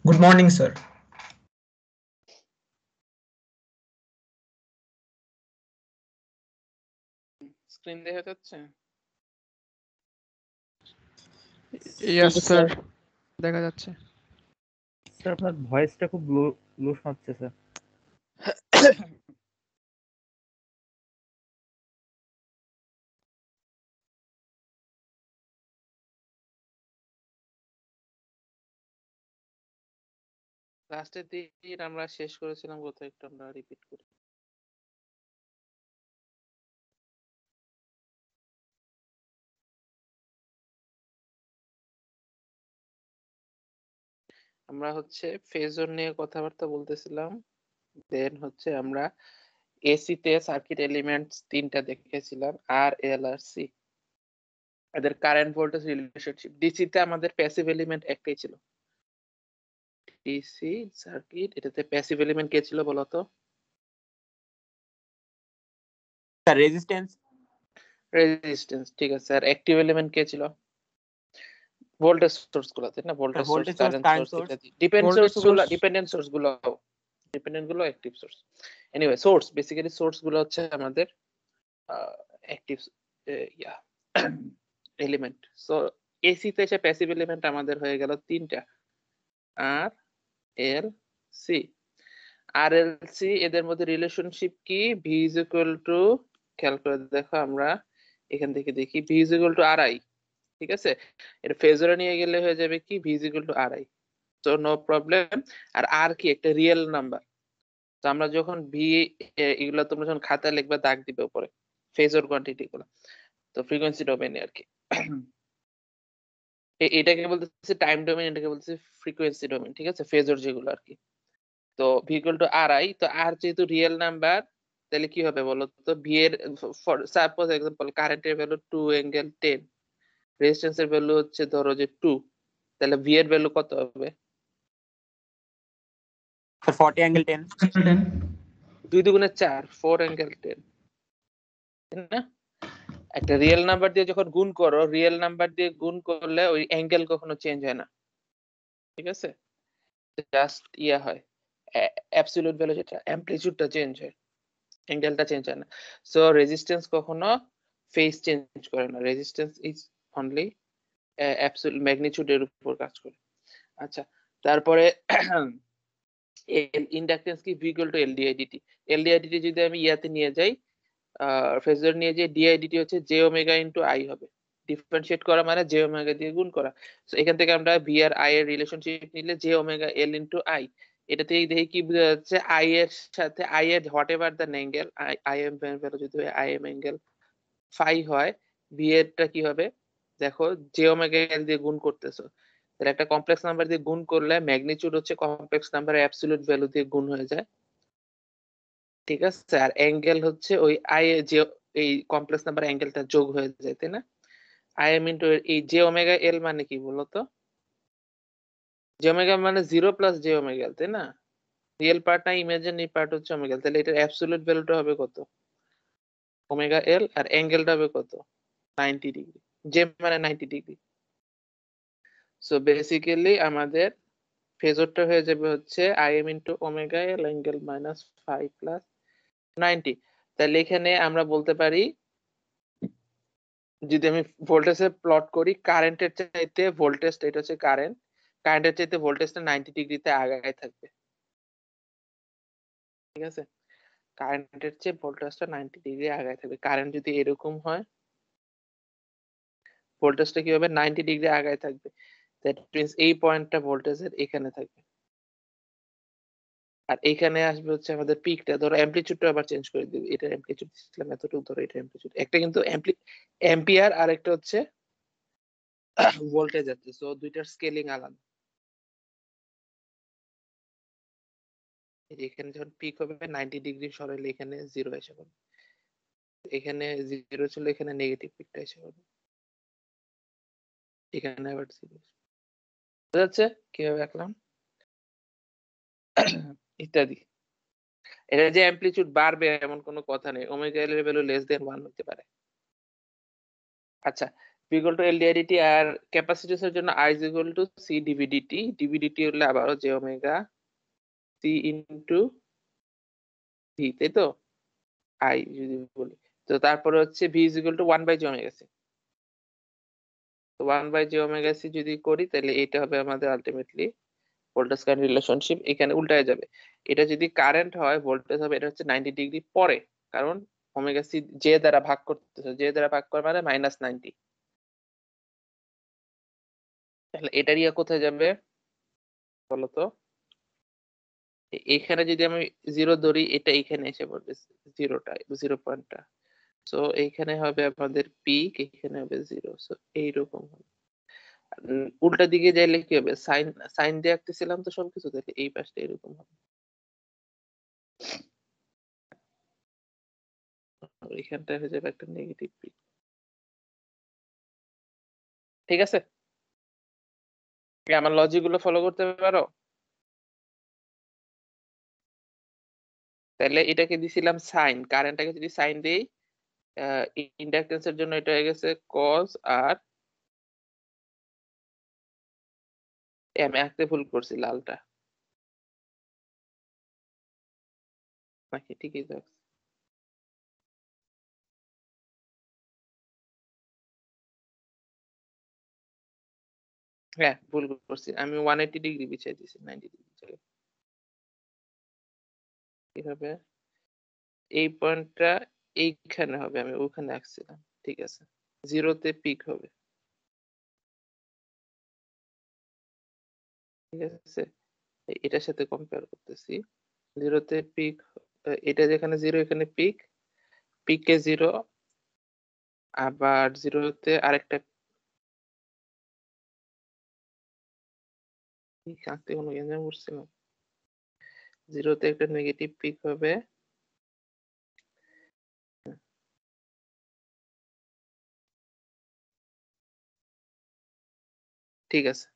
Good morning, sir. Screen দেখা যাচ্ছে? Yes sir, দেখা যাচ্ছে। স্যার আপনার ভয়েসটা খুব লো লো শোনাচ্ছে স্যার। লাস্টের দিন আমরা শেষ করেছিলাম কোথায়, একটু আমরা রিপিট করি। আমরা হচ্ছে ফেজর নিয়ে কথাবার্তা বলতেছিলাম। দেন হচ্ছে আমরা এসি তে সার্কিট এলিমেন্টস তিনটা দেখেছিলাম, আর এল আর সি। এদের কারেন্ট ভোল্টেজ রিলেশনশিপ। ডিসি তে আমাদের প্যাসিভ এলিমেন্ট একটাই ছিল, ডিসি সার্কিট। এটাতে প্যাসিভ এলিমেন্ট কে ছিল বলতো? Sir resistance. রেজিস্ট্যান্স, ঠিক আছে। আর অ্যাক্টিভ এলিমেন্ট কে ছিল? ভোল্টেজ সোর্স গুলো, তাই না? ভোল্টেজ সোর্স, কারেন্ট সোর্স ইত্যাদি। ডিপেন্ডেন্ট সোর্স গুলো active source. Anyway, source basically source গুলো হচ্ছে আমাদের অ্যাক্টিভ এলিমেন্ট। সো এসি তে এসে প্যাসিভ এলিমেন্ট আমাদের হয়ে গেল তিনটা, আর এল সি। আর এল সি এদের মধ্যে রিলেশনশিপ কি? ভি ইজ ইকুয়াল টু, খেয়াল করে দেখো, আমরা এখান থেকে দেখি V is equal to R I. ঠিক আছে, এটা ফেজরে নিয়ে গেলে হয়ে যাবে কি V is equal to R I. তো নো প্রবলেম। আর আর কি একটা রিয়েল নাম্বার। তো আমরা যখন ভি, এগুলো তোমরা যখন খাতায় লিখবে দাগ দিবে উপরে ফেজর কোয়ান্টিটি গুলো, তো ফ্রিকোয়েন্সি ডোমেইনে আর কি। এটাকে বলতেছে টাইম ডোমেইন, এটাকে বলতেছে ফ্রিকোয়েন্সি ডোমেইন। ঠিক আছে, ফেজর যেগুলো আর কি। তো V equal to R I, তো আর যেহেতু রিয়েল নাম্বার, তাহলে কি হবে বলো তো? ভি এর সাপোজ এক্সাম্পল কারেন্টের ভ্যালু 2 অ্যাঙ্গেল 10, রেজিস্ট্যান্সের ভ্যালু হচ্ছে ধরো যে 2, তাহলে ভি এর ভ্যালু কত হবে? 40 অ্যাঙ্গেল 10। 2 দুগুণে 4, 4 অ্যাঙ্গেল 10, তাই না? একটা রিয়েল নাম্বার দিয়ে যখন গুণ করো, রিয়েল নাম্বার দিয়ে গুণ করলে ওই অ্যাঙ্গেল কখনো চেঞ্জ হয় না। ঠিক আছে, জাস্ট ইয়া হয়, অ্যাবসলিউট ভ্যালু যেটা অ্যামপ্লিটিউডটা চেঞ্জ হয়, অ্যাঙ্গেলটা চেঞ্জ হয় না। সো রেজিস্ট্যান্স কখনো ফেজ চেঞ্জ করে না, রেজিস্ট্যান্স ইজ অনলি অ্যাবসলিউট ম্যাগনিটিউডের উপর কাজ করে। আচ্ছা, তারপরে ইন্ডাকটেন্স কি? ভি ইকুয়াল টু এল ডিআইডিটি। এল ডিআইডিটি যদি আমি ইয়াতে নিয়ে যাই, ফেজর নিয়ে যাই, ডিআইডিটি হচ্ছে জে ওমেগা ইনটু আই হবে। ডিফারেন্সিয়েট করা মানে জে ওমেগা দিয়ে গুণ করা। সো এখান থেকে আমরা ভি আর আই এর রিলেশনশিপ নিলে J omega L into I. এটা থেকে দেখি কি বোঝা যাচ্ছে, আই এর সাথে আই এর what ever the angle, I am value যদি আই এম অ্যাঙ্গেল ফাই হয়, ভি এরটা কি হবে দেখো, জে ওমেগা এল দিয়ে গুণ করতেছো, তাহলে একটা কমপ্লেক্স নাম্বার দিয়ে গুণ করলে ম্যাগনিটিউড হচ্ছে কমপ্লেক্স নাম্বারের অ্যাবসলিউট ভ্যালু দিয়ে গুণ হয়ে যায়। ঠিক আছে, আর অ্যাঙ্গেল হচ্ছে ওই আই এ যে এই কমপ্লেক্স নাম্বার অ্যাঙ্গেলটা যোগ হয়ে যায়, তাই না? আই এম ইনটু এই জে ওমেগা এল মানে কি বলতো? জে ওমেগা মানে 0 প্লাস জে ওমেগা এল, তাই না? রিয়েল পার্ট না ইমাজিনারি পার্ট হচ্ছে ওমেগা এল, তাহলে এটার অ্যাবসলিউট ভ্যালুটা হবে কত? ওমেগা এল, আর অ্যাঙ্গেলটা হবে কত? 90 ডিগ্রি। জে মানে 90 ডিগ্রি। সো বেসিক্যালি আমাদের ফেজরটা হয়ে যাবে হচ্ছে I am into omega L angle minus 5 plus 90। তাহলে এখানে আমরা বলতে পারি, যদি আমি ভোল্টেজের প্লট করি, কারেন্টের চাইতে ভোল্টেজ, এটা হচ্ছে কারেন্ট, কারেন্টের চাইতে ভোল্টেজটা 90 ডিগ্রিতে আগায় থাকবে। ঠিক আছে, কারেন্টের চেয়ে ভোল্টেজটা 90 ডিগ্রি আগায় থাকবে। কারেন্ট যদি এরকম হয়, ভোল্টেজটা কি হবে? 90 ডিগ্রি আগায় থাকবে। দ্যাট মিন্স এই পয়েন্টটা ভোল্টেজের এখানে থাকবে, আর এখানে আসবে হচ্ছে আমাদের পিকটা। ধরো অ্যামপ্লিটিউডটা আবার চেঞ্জ করে দিই, এটা অ্যামপ্লিটিউড দিলাম এতটুকু, ধরো এটা অ্যামপ্লিটিউড, একটা কিন্তু অ্যাম্পিয়ার আর একটা হচ্ছে ভোল্টেজ আছে, সো দুইটার স্কেলিং আলাদা। এখানে যখন পিক হবে 90 ডিগ্রি সরাইলে এখানে 0 এসে পড়বে, এখানে 0 ছিল, এখানে নেগেটিভ পিকটা এসে পড়বে, এখানে আবার 0। বুঝা যাচ্ছে কিভাবে আঁকলাম? ইত্যাদি। এটা যে অ্যামপ্লিটিউড বাড়বে এমন কোনো কথা নেই, ওমেগা এল এর ভ্যালু লেস দেন 1 হতে পারে। আচ্ছা, V equal to L didt আর ক্যাপাসিট্যান্সের জন্য I is equal to C dVdt, dVdt হলে আবারও j omega C into V, তাই তো I যদি বলি, তো তারপরে হচ্ছে V is equal to 1 by j omega C। তো 1 by j ওমেগা C যদি করি তাহলে এটা হবে আমাদের আলটিমেটলি ভোল্টেজ কারেন্ট রিলেশনশিপ। এখানে উল্টায় যাবে, এটা যদি কারেন্ট হয় ভোল্টেজ হবে, এটা হচ্ছে 90 ডিগ্রি পরে, কারণ ওমেগা সি জে দ্বারা ভাগ করতেছে, জে দ্বারা ভাগ করে মানে -90। তাহলে এটার ইয়া কোথায় যাবে বলতো? এখানে যদি আমি 0 ধরি, এটা এখানে এসে পড়বে 0টা, 0 পয়েন্টটা। সো এইখানে হবে আমাদের পিক, এখানে হবে 0। সো এইরকম হবে। উল্টা দিকে যাইলে কি হবে, সাইন সাইন দিয়ে আঁকতেছিলাম তো সবকিছু, তাহলে এই পাশটা এরকম হবে, এখানটা হয়ে যাবে একটা নেগেটিভ পিক। ঠিক আছে, আমার লজিক গুলো ফলো করতে পারো? তাহলে এটাকে দিছিলাম সাইন, কারেন্টটাকে যদি সাইন দেই, ইন্ডাকটেন্সের জন্য এটা হয়ে গেছে কজ, আর আমি আঁকতে ভুল করছি লালটা, নাকি ঠিকই তো? হ্যাঁ ভুল করছি, আমি 180 ডিগ্রি পিছিয়ে দিছি, 90 ডিগ্রি জায়গায়। কি হবে, এই পয়েন্টটা এইখানে হবে, আমি ওখানে আঁকছিলাম, ঠিক আছে। 0তে পিক হবে, ঠিক আছে, এটার সাথে কম্পেয়ার করতেছি। 0তে পিক, এটা যেখানে 0 এখানে পিক, পিকে 0, আবার 0তে আরেকটা পিক, আঁকতে কোনো গেঞ্জাম করছিলাম। 0তে একটা নেগেটিভ পিক হবে, ঠিক আছে।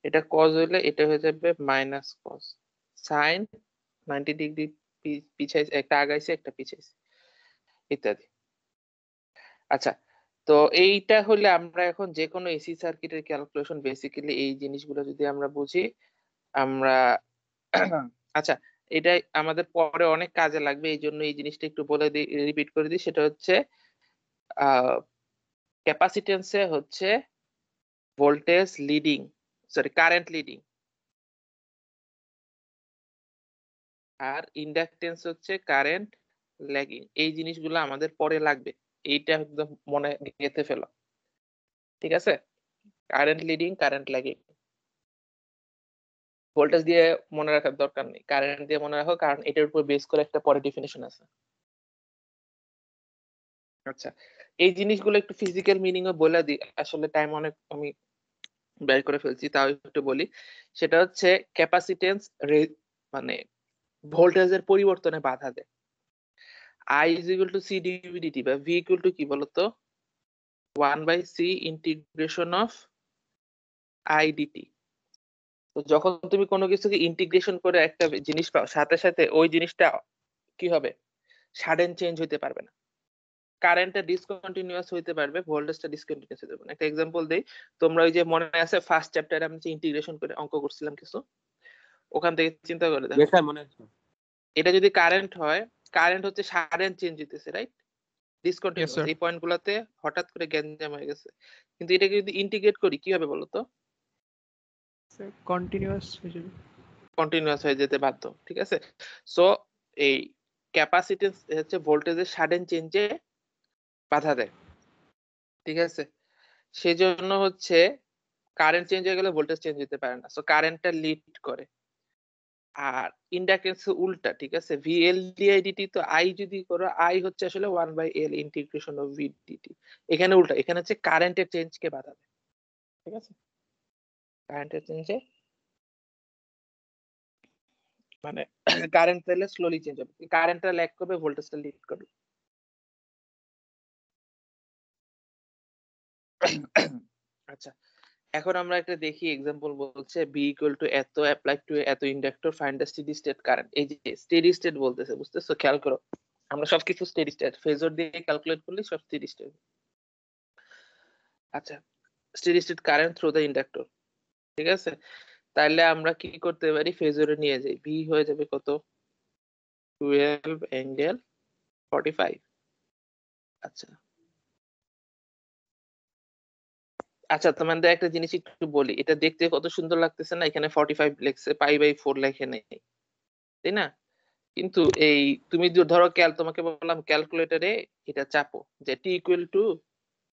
এটা কজ হইলে এটা হয়ে যাবে মাইনাস কজ, সাইন 90 ডিগ্রি পিছাইছে, একটা আগাইছে একটা পিছাইছে, ইত্যাদি। আচ্ছা, তো এইটা হলে আমরা এখন যে কোনো এসি সার্কিটের ক্যালকুলেশন বেসিক্যালি এই জিনিসগুলো যদি আমরা বুঝি আমরা আচ্ছা, এটা আমাদের পরে অনেক কাজে লাগবে, এই জন্য এই জিনিসটা একটু বলে দিই, রিপিট করে দিই। সেটা হচ্ছে ক্যাপাসিটেন্সে হচ্ছে voltage leading, sorry current leading, আর ইন্ডাকটেন্স হচ্ছে কারেন্ট ল্যাগিং। এই জিনিসগুলো আমাদের পরে লাগবে, এইটা একদম মনে গেঁথে ফেলো, ঠিক আছে? Current leading, current lagging, voltage দিয়ে মনে রাখার দরকার নেই, কারেন্ট দিয়ে মনে রাখো, কারণ এটার উপর বেস করে একটা পরে ডেফিনেশন আছে। আচ্ছা, এই জিনিসগুলো একটু ফিজিক্যাল মিনিং ও বলে দিই, আসলে টাইম অনেক আমি বের করে ফেলছি, তাও একটু বলি। সেটা হচ্ছে ক্যাপাসিটেন্স মানে ভোল্টেজের পরিবর্তনে বাধা দেয়। I is equal to C dVdt বা V equal to কি বলতো, 1 by C integration of I dt। তো যখন তুমি কোনো কিছুকে ইন্টিগ্রেশন করে একটা জিনিস পাও, সাথে সাথে ওই জিনিসটা কি হবে, সাডেন চেঞ্জ হইতে পারবে না, কারেন্টটা ডিসকন্টিনিউয়াস হইতে পারবে, ভোল্টেজটা ডিসকন্টিনিউয়াস হইতে পারবে না। একটা এক্সাম্পল দেই, তোমরা ওই যে মনে আছে ফার্স্ট চ্যাপ্টারে আমি যে ইন্টিগ্রেশন করে অঙ্ক করছিলাম কিছু, ওখান থেকে চিন্তা করে দেখো, স্যার মনে আছে। এটা যদি কারেন্ট হয়, কারেন্ট হচ্ছে সাডেন চেঞ্জ হইতেছে, রাইট? Yes, discontinuous, sir. এই পয়েন্টগুলোতে হঠাৎ করে গ্যাঞ্জাম হয়ে গেছে। কিন্তু এটাকে যদি ইন্টিগ্রেট করি কি হবে বলতো, কন্টিনিউয়াস হয়ে যাবে। কন্টিনিউয়াস হয়ে যেতে বাধ্য, ঠিক আছে। সো এই ক্যাপাসিটেন্স হচ্ছে ভোল্টেজের সাডেন চেঞ্জে বাধা দেয়, ঠিক আছে। সেজন্য হচ্ছে কারেন্ট চেঞ্জ হয়ে গেলে ভোল্টেজ চেঞ্জ হতে পারে না, সো কারেন্টটা লিড করে। আর ইন্ডাকটেন্স উল্টা, ঠিক আছে, ভিএল ডিআইডিটি, তো আই যদি করো, আই হচ্ছে আসলে 1 by L integration of V dt. এখানে উল্টা, এখানে হচ্ছে কারেন্টের চেঞ্জকে বাধা দেয়, ঠিক আছে, কারেন্টের চেঞ্জে মানে কারেন্ট তাহলে স্লোলি চেঞ্জ হবে, কারেন্টটা ল্যাগ করবে, ভোল্টেজটা লিড করবে। আচ্ছা, এখন আমরা একটা দেখি এক্সাম্পল, বলছে বি ইকুয়াল টু এত অ্যাপ্লাইড টু এত inductor, find the steady state current. এই যে স্টেডি স্টেট বলতেছে, বুঝতেছো? খেয়াল করো, আমরা সবকিছু স্টেডি স্টেট ফেজর দিয়ে ক্যালকুলেট করলে সব স্টেডি স্টেট। আচ্ছা, steady state current through the inductor, ঠিক আছে। তাহলে আমরা কি করতে পারি, ফেজরে নিয়ে যাই, ভি হয়ে যাবে কত, 12 অ্যাঙ্গেল 45। আচ্ছা আচ্ছা, তোমাদের একটা জিনিস একটু বলি, এটা দেখতে কত সুন্দর লাগতেছে না, এখানে 45 লেখছে, π/4 লেখে নেই, তাই না? কিন্তু এই তুমি ধরো তোমাকে বললাম ক্যালকুলেটরে এটা চাপো যে টি ইকুয়াল টু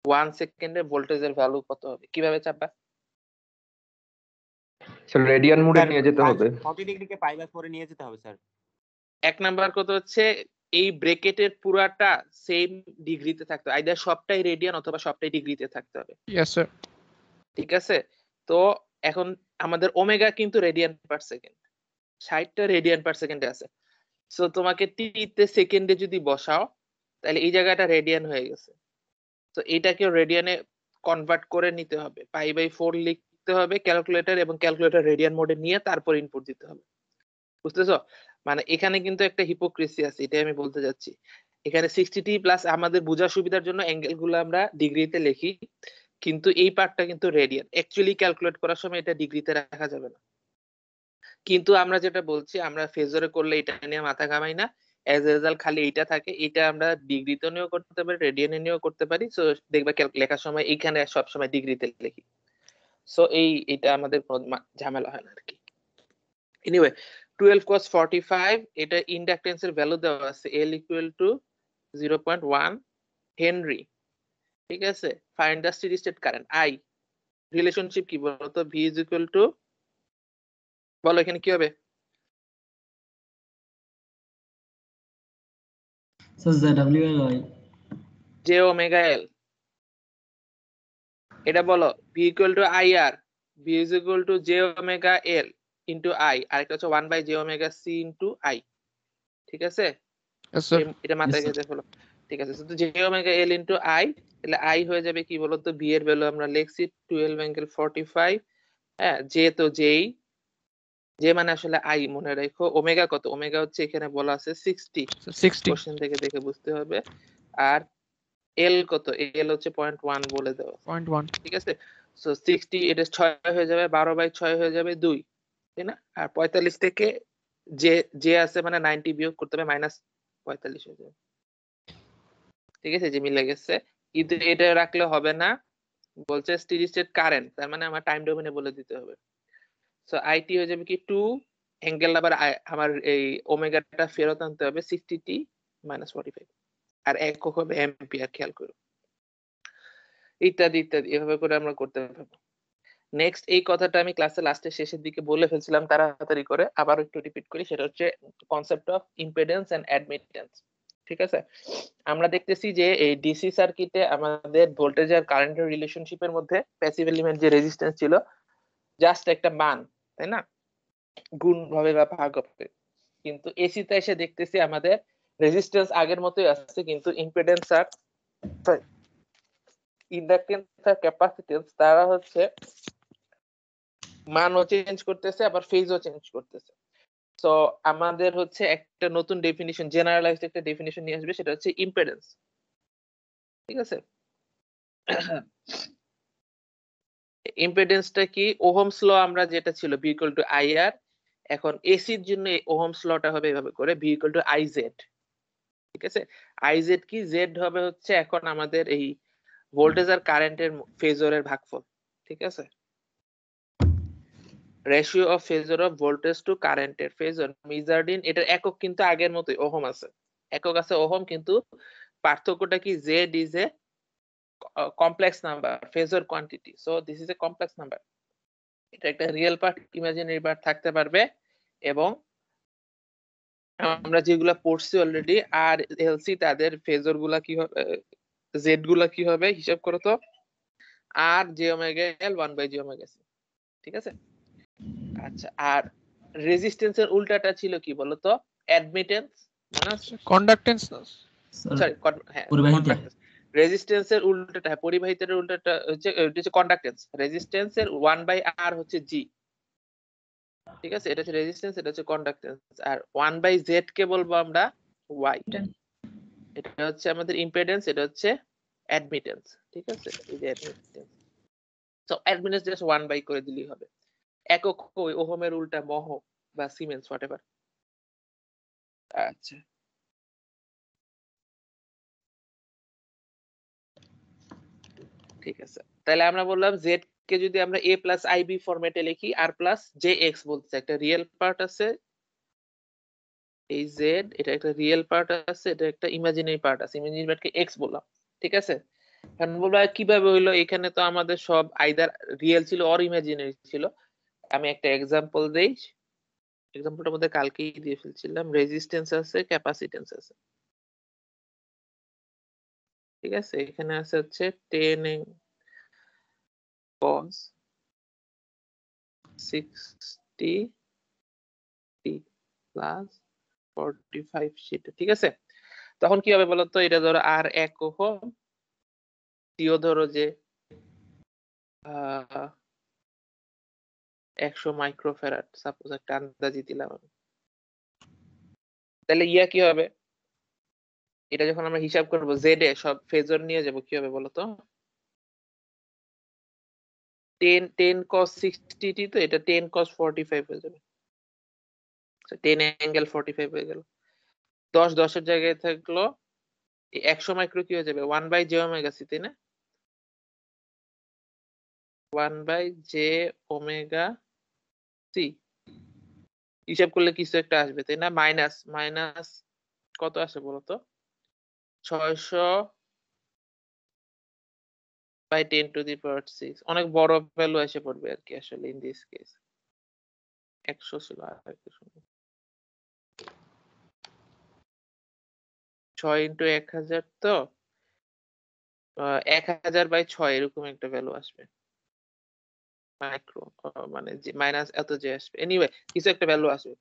1 সেকেন্ডে ভোল্টেজের ভ্যালু কত হবে, কিভাবে চাপবা? স্যার রেডিয়ান মোডে নিয়ে যেতে হবে। 40 ডিগ্রিকে π/4 এ নিয়ে যেতে হবে স্যার। এক নাম্বার কথা হচ্ছে এই ব্রেকেটের পুরাটা সেম ডিগ্রিতে থাকতে হবে, আইদার সবটাই রেডিয়ান অথবা সবটাই ডিগ্রিতে থাকতে হবে, ইয়েস স্যার। ঠিক আছে। তো এখন আমাদের ওমেগা কিন্তু রেডিয়ান পার সেকেন্ড, 60টা রেডিয়ান পার সেকেন্ডে আছে। সো তোমাকে টিতে সেকেন্ডে যদি বসাও তাহলে এই জায়গাটা রেডিয়ান হয়ে গেছে। তো এটাকে রেডিয়ানে কনভার্ট করে নিতে হবে, π/4 লিখতে হবে ক্যালকুলেটর, এবং ক্যালকুলেটর রেডিয়ান মোডে নিয়ে তারপর ইনপুট দিতে হবে, বুঝতেছো? মানে এখানে কিন্তু একটা হিপোক্রেসি আছে, এটাই আমি বলতে যাচ্ছি। এখানে 60t প্লাস আমাদের বোঝার সুবিধার জন্য অ্যাঙ্গেল গুলো আমরা ডিগ্রিতে লিখি, কিন্তু এই পার্টটা কিন্তু রেডিয়ান, অ্যাকচুয়ালি ক্যালকুলেট করার সময় এটা ডিগ্রিতে রাখা যাবে না। কিন্তু আমরা যেটা বলছি, আমরা ফেজরে করলে এটা নিয়ে মাথা ঘামাই না, এজ এ রেজাল্ট খালি এইটা থাকে, এটা আমরা ডিগ্রিতে নিয়েও করতে পারি, রেডিয়ানে নিয়েও করতে পারি। সো দেখবা লেখার সময় এইখানে সবসময় ডিগ্রিতে লিখি। সো এটা আমাদের ঝামেলা হয় না আর কি। এনিওয়ে 12 cos 45, এটা ইন্ডাকটেন্সের ভ্যালু দেওয়া আছে L ইকুয়াল টু 0.1 হেনরি, ঠিক আছে। Find the steady state current I, relationship কি বলতো, V ইজ ইকুয়াল টু, বলো এখানে কি হবে? Sir ZWL j omega L, এটা বলো। V equal to IR, V is equal two j omega L into I, আর একটা হচ্ছে 1/j omega C into I, ঠিক আছে। Yes sir. এটা মাথায় Yes, sir. গেঁথে ফেলো, ঠিক আছে। তো j omega L into I, তাহলে I হয়ে যাবে কি বলতো, V এর ভ্যালু আমরা লিখছি 12 অ্যাঙ্গেল 45, হ্যাঁ, j তো যেই, যে মানে আসলে I মনে রাখো। ওমেগা কত, ওমেগা হচ্ছে এখানে বলা আছে 60, 60 কোশ্চেন থেকে দেখে বুঝতে হবে। আর L কত, L হচ্ছে 0.1 বলে দেওয়া, 0.1। ঠিক আছে। সো 60, এটা 6 হয়ে যাবে, 12/6 হয়ে যাবে 2, তাই না? আর 45 থেকে যে আছে মানে 90 বিয়োগ করতে হবে, -45 হয়ে যাবে, ঠিক আছে, যে মিলে গেছে। কিন্তু এটা রাখলে হবে না, বলছে স্টেডি স্টেট কারেন্ট, তার মানে আমার টাইম ডোমেনে বলে দিতে হবে। সো আইটি হয়ে যাবে কি 2 অ্যাঙ্গেল, আবার আমার এই ওমেগাটা ফেরত আনতে হবে 60t - 45, আর একক হবে অ্যাম্পিয়ার, খেয়াল করো। ইত্যাদি ইত্যাদি এভাবে করে আমরা করতে পারবো। নেক্সট এই কথাটা আমি ক্লাসের লাস্টের শেষের দিকে বলে ফেলছিলাম তাড়াতাড়ি করে, আবার একটু রিপিট করি, সেটা হচ্ছে concept of impedance and admittance, ঠিক আছে। আমরা দেখতেছি যে এই ডিসি সার্কিটে আমাদের ভোল্টেজ আর কারেন্টের রিলেশনশিপের মধ্যে প্যাসিভ এলিমেন্ট যে রেজিস্ট্যান্স ছিল জাস্ট একটা মান, তাই না, গুণ হবে বা ভাগ হবে। কিন্তু এসিতে এসে দেখতেছি আমাদের রেজিস্ট্যান্স আগের মতোই আছে, কিন্তু ইম্পিডেন্স আর ইন্ডাকটেন্স আর ক্যাপাসিটেন্স তারা হচ্ছে মানও চেঞ্জ করতেছে, আবার ফেজও চেঞ্জ করতেছে। সো আমাদের হচ্ছে একটা নতুন ডেফিনিশন, জেনারেলাইজড একটা ডেফিনিশন নিয়ে আসবে, সেটা হচ্ছে ইম্পিডেন্স, ঠিক আছে। ইম্পিডেন্সটা কি, ওহমস ল আমরা যেটা ছিল V ইকুয়াল টু IR, এখন এসির জন্য ওহমস লটা হবে এভাবে করে V ইকুয়াল টু IZ, ঠিক আছে। IZ কি, Z হবে হচ্ছে এখন আমাদের এই ভোল্টেজ আর কারেন্টের ফেজরের ভাগফল, ঠিক আছে। Ratio of phasor of voltage to কারেন্টের ফেজর মেজার্ড ইন, এটার একক কিন্তু আগের মতোই ওহম আছে, একক আছে ওহম, কিন্তু পার্থক্যটা কি, Z is a complex number, phasor quantity, so this is a complex number. এটা একটা রিয়েল পার্ট, ইমাজিনারি পার্ট থাকতে পারবে, এবং আমরা যেগুলা পড়ছি অলরেডি আর এলসি, তাদের ফেজর গুলা কি হবে, জেড গুলা কি হবে, হিসাব করো তো, আর j omega L 1/j omega C, ঠিক আছে। আচ্ছা, আর রেজিস্ট্যান্সের উল্টাটা ছিল কি বলতো, অ্যাডমিটেন্স, মনে আছে? কন্ডাক্টেন্স। সরি, হ্যাঁ, পরিবাহিতা। রেজিস্ট্যান্সের উল্টাটা, হ্যাঁ, পরিবাহিতার উল্টাটা হচ্ছে কন্ডাক্টেন্স। রেজিস্ট্যান্সের 1/R হচ্ছে G, ঠিক আছে, এটা হচ্ছে রেজিস্ট্যান্স, এটা হচ্ছে কন্ডাক্টেন্স। আর 1/Z কে বলবো আমরা Y, এটা হচ্ছে আমাদের ইম্পিডেন্স, এটা হচ্ছে অ্যাডমিটেন্স, ঠিক আছে, এই যে admittance. So admittance just 1 by করে দিলেই হবে। একক ওই ওহমের উল্টা মহ বা সিমেন্স হোয়াটএভার। আচ্ছা, ঠিক আছে, তাহলে আমরা বললাম জেড কে যদি আমরা a প্লাস আইবি ফরম্যাটে লিখি, আর প্লাস জে এক্স বলতে একটা রিয়েল পার্ট আছে, এই জেড এটা একটা রিয়েল পার্ট আছে, এটা একটা ইমাজিনারি পার্ট আছে, ইমাজিনারি পার্টকে এক্স বললাম, ঠিক আছে। এখন বলবো কিভাবে হইলো, এখানে তো আমাদের সব আইদার রিয়েল ছিল অর ইমাজিনারি ছিল। আমি একটা এক্সাম্পল দেই, এক্সাম্পলটার মধ্যে কালকেই দিয়ে ফেলছিলাম। রেজিস্ট্যান্স আছে, ক্যাপাসিট্যান্স আছে, ঠিক আছে। এখানে আছে হচ্ছে 10 cos 60 t প্লাস 45 সেটা, ঠিক আছে। তখন কি হবে বলতো, এটা ধরো আর 1 ওহম, টিও ধরো যে 100 মাইক্রোফ্যারাড, সাপোজ একটা আন্দাজি দিলাম আমি। তাহলে ইয়া কি হবে, এটা যখন আমরা হিসাব করব জেড এ সব ফেজর নিয়ে যাব, কি হবে বলতো, 10 cos 60t, তো এটা 10 cos 45 হয়ে যাবে, 10 অ্যাঙ্গেল 45 হয়ে গেল। 10 এর জায়গায় থাকলো 100 মাইক্রো, কি হয়ে যাবে 1 বাই জে ওমেগা সি, তাই না, 1 বাই জে ওমেগা সি। হিসাব করলে কিছু একটা আসবে, তাই না, মাইনাস মাইনাস কত আসে বলতো, 600 বাই 10 টু দি পাওয়ার 6, অনেক বড় ভ্যালু এসে পড়বে আর কি আসলে ইন দিস কেস। 100 ছিল আর একটু শুনুন, 6 ইন্টু 1000, তো 1000 বাই 6 এরকম একটা ভ্যালু আসবে মাইক্রো, মানে মাইনাস এত যে আসবে, এনিওয়ে কিছু একটা ভ্যালু আসবে।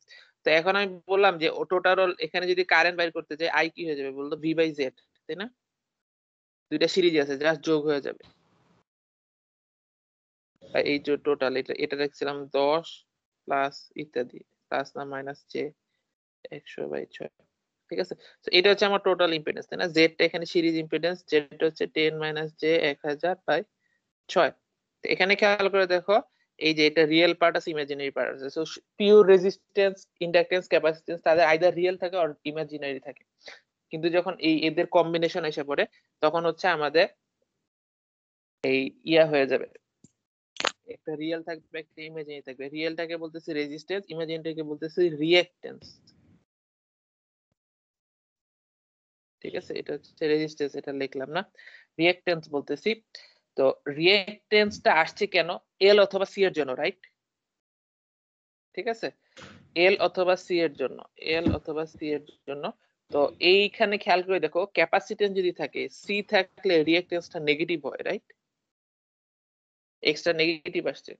তো এখন আমি বললাম যে টোটাল এখানে যদি কারেন্ট বাইর করতে যাই, আই কি হয়ে যাবে বলতো, ভি বাই জেড, তাই না, দুইটা সিরিজ আছে, জাস্ট যোগ হয়ে যাবে। এই যে টোটাল এটা দেখছিলাম 10 প্লাস ইত্যাদি, প্লাস না মাইনাস যে 100 বাই 6, ঠিক আছে। তো এটা হচ্ছে আমার টোটাল ইম্পিডেন্স, তাই না, জেডটা এখানে সিরিজ ইম্পিডেন্স, জেড হচ্ছে 10 মাইনাস জে 1000 বাই 6। তো এখানে খেয়াল করে দেখো, এই যে এটা রিয়েল পার্ট আছে, ইমাজিনারি পার্ট আছে। So pure resistance, inductance, capacitance তাদের আইদার রিয়েল থাকে অর ইমাজিনারি থাকে। কিন্তু যখন এই এদের কম্বিনেশন এসে পড়ে, তখন হচ্ছে আমাদের এই ইয়া হয়ে যাবে, একটা রিয়েল থাকবে একটা ইমাজিনারি থাকবে। রিয়েলটাকে বলতেছি রেজিস্ট্যান্স, ইমাজিনারিটাকে বলতেছি রিঅ্যাকট্যান্স, ঠিক আছে। এটা হচ্ছে রেজিস্ট্যান্স, এটা লিখলাম না, রিঅ্যাকট্যান্স বলতেছি। তো রিঅ্যাকট্যান্সটা আসছে কেন, এল অথবা সি এর জন্য, রাইট, ঠিক আছে, এল অথবা সি এর জন্য, এল অথবা সি এর জন্য। তো এইখানে খেয়াল করে দেখো, ক্যাপাসিট্যান্স যদি থাকে, সি থাকলে রিঅ্যাকট্যান্সটা নেগেটিভ হয়, রাইট, এক্সট্রা নেগেটিভ আসছে,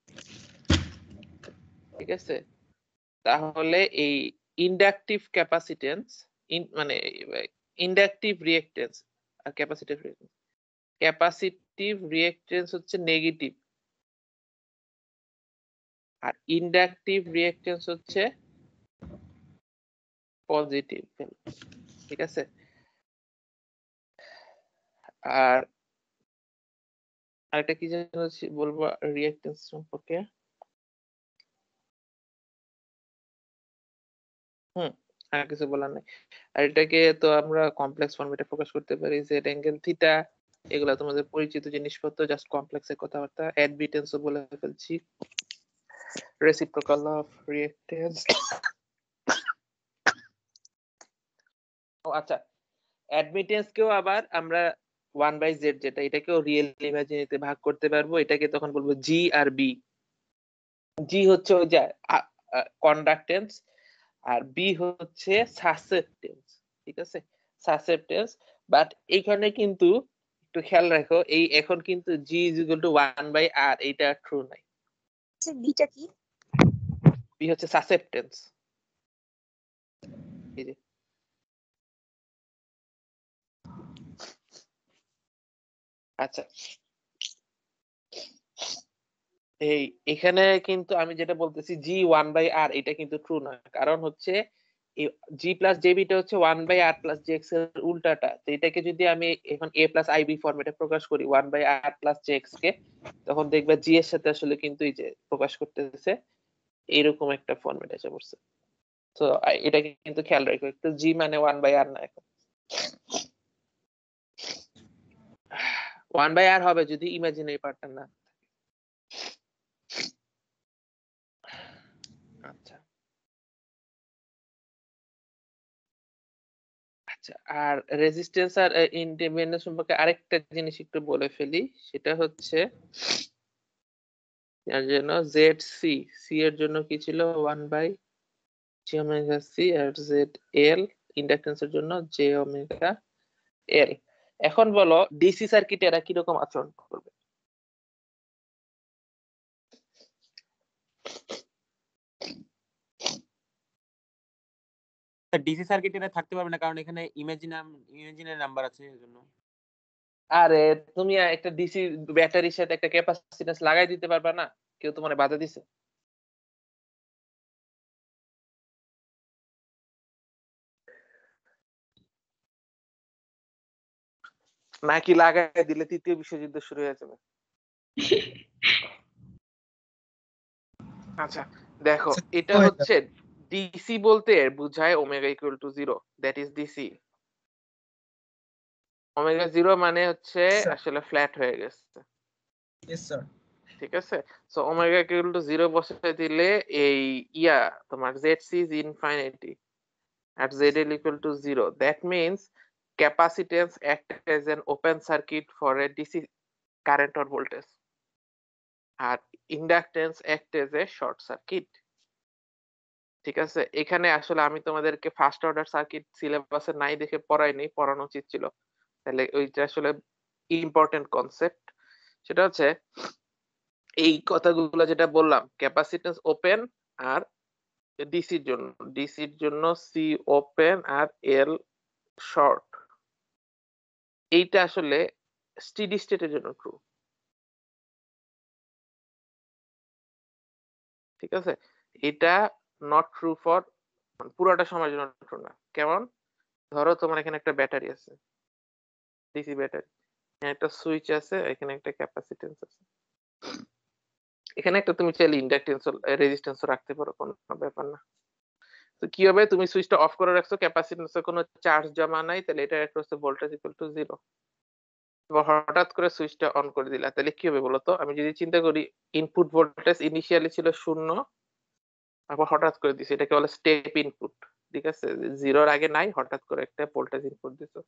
ঠিক আছে। তাহলে এই ইন্ডাকটিভ ক্যাপাসিট্যান্স, মানে ইন্ডাকটিভ রিঅ্যাকট্যান্স আর ক্যাপাসিটিভ রিঅ্যাকট্যান্স, ক্যাপাসিটিভ রিঅ্যাকট্যান্স হচ্ছে নেগেটিভ, আর ইন্ডাকটিভ রিঅ্যাকট্যান্স হচ্ছে পজিটিভ, ঠিক আছে। আর আরেকটা কি যেন বলবো রিঅ্যাকট্যান্স সম্পর্কে, আর কিছু বলার নাই। আর এটাকে তো আমরা কমপ্লেক্স ফর্মেটে প্রকাশ করতে পারি, জেড অ্যাঙ্গেল থিটা, এগুলা তোমাদের পরিচিত জিনিসপত্র, জাস্ট কমপ্লেক্সের কথাবার্তা। অ্যাডমিটেন্সও বলে ফেলছি, রেসিপ্রোকাল অফ রিঅ্যাকট্যান্স। ও আচ্ছা, অ্যাডমিটেন্স কেও আবার আমরা 1 বাই জেড যেটা, এটাকেও রিয়েল ইমাজিনারিতে ভাগ করতে পারবো, এটাকে তখন বলবো জি আর বি। জি হচ্ছে ওই যে কন্ডাক্টেন্স, আর বি হচ্ছে সাসেপ্টেন্স, ঠিক আছে, সাসেপ্টেন্স। বাট এইখানে কিন্তু একটু খেয়াল রাখো, এই এখন কিন্তু জি ইজ ইকুয়াল টু 1 বাই আর, এটা ট্রু নাই। বিটা কি, বি হচ্ছে সাসেপ্টেন্স, এই যে আচ্ছা, এখানে কিন্তু আমি যেটা বলতেছি জি 1 বাই আর, এটা কিন্তু ট্রু না, কারণ হচ্ছে জি প্লাস জেবিটা হচ্ছে 1/r+jx এর উল্টাটা। তো এটাকে যদি আমি এখন a+ib ফরম্যাটে প্রকাশ করি 1/r+jx কে, তখন দেখবে জি এর সাথে আসলে কিন্তু এই যে প্রকাশ করতেছে এইরকম একটা ফরম্যাট এসে পড়ছে। তো এটাকে কিন্তু খেয়াল রাখো, একটু জি মানে 1/r না, এখন 1/r হবে যদি ইমাজিনারি পার্টটা না। আচ্ছা আচ্ছা, আর রেজিস্ট্যান্স আর ইন্ডিপেন্ডেন্স সম্পর্কে আরেকটা জিনিস একটু বলে ফেলি, সেটা হচ্ছে যার জন্য জেড সি এর জন্য কি ছিল 1/j⍵c, আর জেড এল ইন্ডাকটেন্সের জন্য j⍵l। এখন বলো ডিসি সার্কিটে এরা কিরকম আচরণ করবে? ডিসি সার্কিট এটা থাকতে পারবে না, কারণ এখানে ইমাজিনারি নাম্বার আছে এজন্য। আরে তুমি একটা ডিসি ব্যাটারির সাথে একটা ক্যাপাসিট্যান্স লাগাই দিতে পারবা না? কেউ তোমার বাধা দিছে? নাকি লাগাই দিলে তৃতীয় বিশ্বযুদ্ধ শুরু হয়ে যাবে? আচ্ছা দেখো, এটা হচ্ছে ডিসি বলতে বুঝায় omega equal to 0, that is DC. Omega 0 মানে হচ্ছে আসলে ফ্ল্যাট হয়ে গেছে। ঠিক আছে, সো ওমেগা ইকুয়াল টু 0 বসাতে দিলে এই তোমার zc is infinity at zl equal to 0, that means capacitance act as an open circuit for a DC current or voltage, R inductance act as a short circuit। ঠিক আছে, এখানে আসলে আমি তোমাদেরকে ফার্স্ট অর্ডার সার্কিট সিলেবাসে নাই দেখে পড়াইনি, পড়ানো উচিত ছিল, তাহলে ওইটা আসলে ইম্পর্টেন্ট কনসেপ্ট। সেটা হচ্ছে এই কথাগুলো যেটা বললাম, ক্যাপাসিট্যান্স ওপেন আর ডিসির জন্য সি ওপেন আর এল শর্ট, এইটা আসলে স্টেডি স্টেটের জন্য ট্রু। ঠিক আছে, এটা নট ট্রু ফর পুরোটা সময়ের জন্য ট্রু না। কেমন? ধরো তোমার এখানে একটা ব্যাটারি আছে, ডিসি ব্যাটারি, এখানে একটা সুইচ আছে, এখানে একটা ক্যাপাসিট্যান্স আছে, এখানে একটা তুমি চাইলে ইন্ডাকটেন্স রেজিস্ট্যান্স রাখতে পারো, কোনো ব্যাপার না। তো কি হবে, তুমি সুইচটা অফ করে রাখছো, ক্যাপাসিট্যান্সে কোনো চার্জ জমা নাই, তাহলে এটা একটা হচ্ছে ভোল্টেজ ইকুয়াল টু 0। হঠাৎ করে সুইচটা অন করে দিলা, তাহলে কি হবে বলতো? আমি যদি চিন্তা করি, ইনপুট ভোল্টেজ ইনিশিয়ালি ছিল 0, তারপর হঠাৎ করে দিছি, এটাকে বলে স্টেপ ইনপুট। ঠিক আছে, 0-র আগে নাই, হঠাৎ করে একটা ভোল্টেজ ইনপুট দিছো।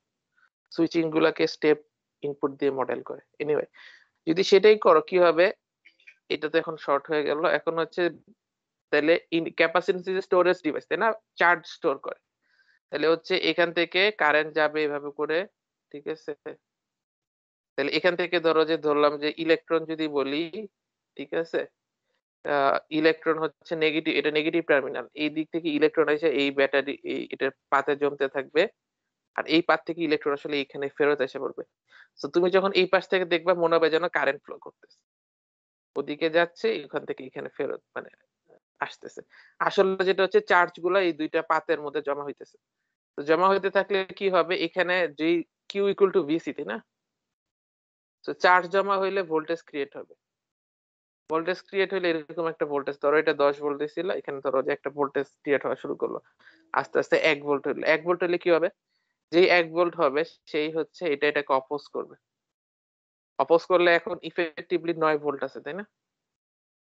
সুইচিং গুলাকে স্টেপ ইনপুট দিয়ে মডেল করে। এনিওয়ে, যদি সেটাই করো কি হবে, এটা তো এখন শর্ট হয়ে গেল, এখন হচ্ছে তাহলে ক্যাপাসিট্যান্স ইজ স্টোরেজ ডিভাইস, তাই না? চার্জ স্টোর করে, তাহলে হচ্ছে এখান থেকে কারেন্ট যাবে এভাবে করে। ঠিক আছে, তাহলে এখান থেকে ধরো যে ধরলাম যে ইলেকট্রন যদি বলি, ঠিক আছে, ইলেকট্রন হচ্ছে নেগেটিভ, এটা নেগেটিভ টার্মিনাল, এই দিক থেকে ইলেকট্রন এসে এই ব্যাটারি এটার পাতে জমতে থাকবে, আর এই পাত থেকে ইলেকট্রন আসলে এখানে ফেরত এসে পড়বে। তো তুমি যখন এই পাশ থেকে দেখবা মনে হবে যেন কারেন্ট ফ্লো করতেছে, ওদিকে যাচ্ছে, এখান থেকে এখানে ফেরত মানে আসতেছে। আসলে যেটা হচ্ছে চার্জ গুলা এই দুইটা পাতের মধ্যে জমা হইতেছে। তো জমা হইতে থাকলে কি হবে, এখানে যে কিউ ইকুয়াল টু ভিসি, তাই না? তো চার্জ জমা হইলে ভোল্টেজ ক্রিয়েট হবে, ভোল্টেজ ক্রিয়েট হলে এরকম একটা ভোল্টেজ, ধরো এটা 10 ভোল্ট ছিল, এখানে ধরো যে একটা ভোল্টেজ ক্রিয়েট হওয়া শুরু করলো, আস্তে আস্তে 1 ভোল্ট হলো। 1 ভোল্ট হলে কি হবে, যেই 1 ভোল্ট হবে সেই হচ্ছে এটাকে অপোজ করবে, অপোজ করলে এখন ইফেক্টিভলি 9 ভোল্ট আছে, তাই না?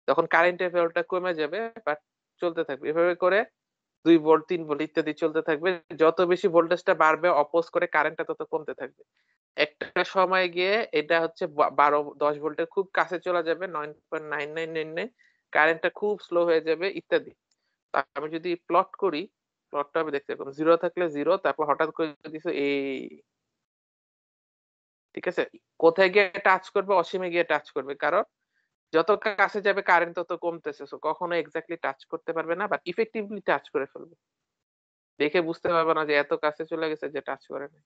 তখন কারেন্টের ভ্যালুটা কমে যাবে, বাট চলতে থাকবে এভাবে করে 2 ভোল্ট 3 ভোল্ট ইত্যাদি চলতে থাকবে। যত বেশি ভোল্টেজটা বাড়বে অপোজ করে কারেন্টটা তত কমতে থাকবে। একটা সময় গিয়ে এটা হচ্ছে 10 ভোল্টের খুব কাছে চলে যাবে, 9.9999, কারেন্টটা খুব স্লো হয়ে যাবে ইত্যাদি। আমি যদি প্লট করি, প্লটটা আমি দেখতে পাবো 0 থাকলে 0, তারপর হঠাৎ করে দিছো এই, ঠিক আছে, কোথায় গিয়ে টাচ করবে, অসীমে গিয়ে টাচ করবে, কারণ যত কাছে যাবে কারেন্ট তত কমতেছে, সো কখনো এক্স্যাক্টলি টাচ করতে পারবে না, বাট ইফেক্টিভলি টাচ করে ফেলবে, দেখে বুঝতে পারবে না যে এত কাছে চলে গেছে যে টাচ করে না,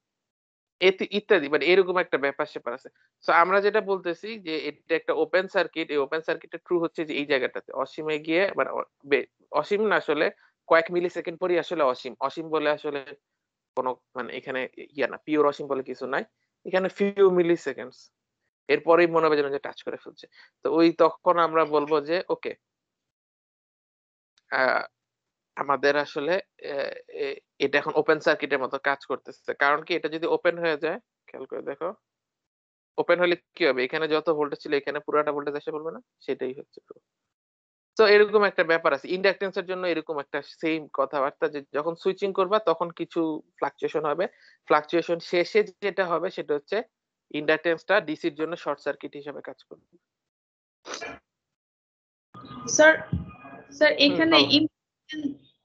ইত্যাদি। মানে এরকম একটা ব্যাপার স্যাপার আছে। সো আমরা যেটা বলতেছি যে এটা একটা ওপেন সার্কিট, এই ওপেন সার্কিটের ট্রু হচ্ছে যে এই জায়গাটাতে অসীমে গিয়ে মানে অসীম না, আসলে কয়েক মিলি সেকেন্ড পরই আসলে অসীম। অসীম বলে আসলে কোনো মানে এখানে ইয়া না, পিওর অসীম বলে কিছু নাই। এখানে ফিউ মিলি সেকেন্ডস। এরপরেই মনে হবে যেন যে টাচ করে ফেলছে। তো ওই তখন আমরা বলবো যে ওকে, আমাদের আসলে এটা এখন ওপেন সার্কিটের মতো কাজ করতেছে। কারণ কি, এটা যদি ওপেন হয়ে যায়, খেয়াল করে দেখো, ওপেন হলে কি হবে, এখানে যত ভোল্টেজ ছিল এখানে পুরোটা ভোল্টেজ এসে পড়বে না, সেটাই হচ্ছে। তো এরকম একটা ব্যাপার আছে ইন্ডাকটেন্সের জন্য, এরকম একটা সেম কথাবার্তা যে যখন সুইচিং করবা তখন কিছু ফ্লাকচুয়েশন হবে, ফ্লাকচুয়েশন শেষে যেটা হবে সেটা হচ্ছে ইন্ডাকটেন্সটা ডিসির জন্য শর্ট সার্কিট হিসেবে কাজ করবে। স্যার স্যার এখানে বলো।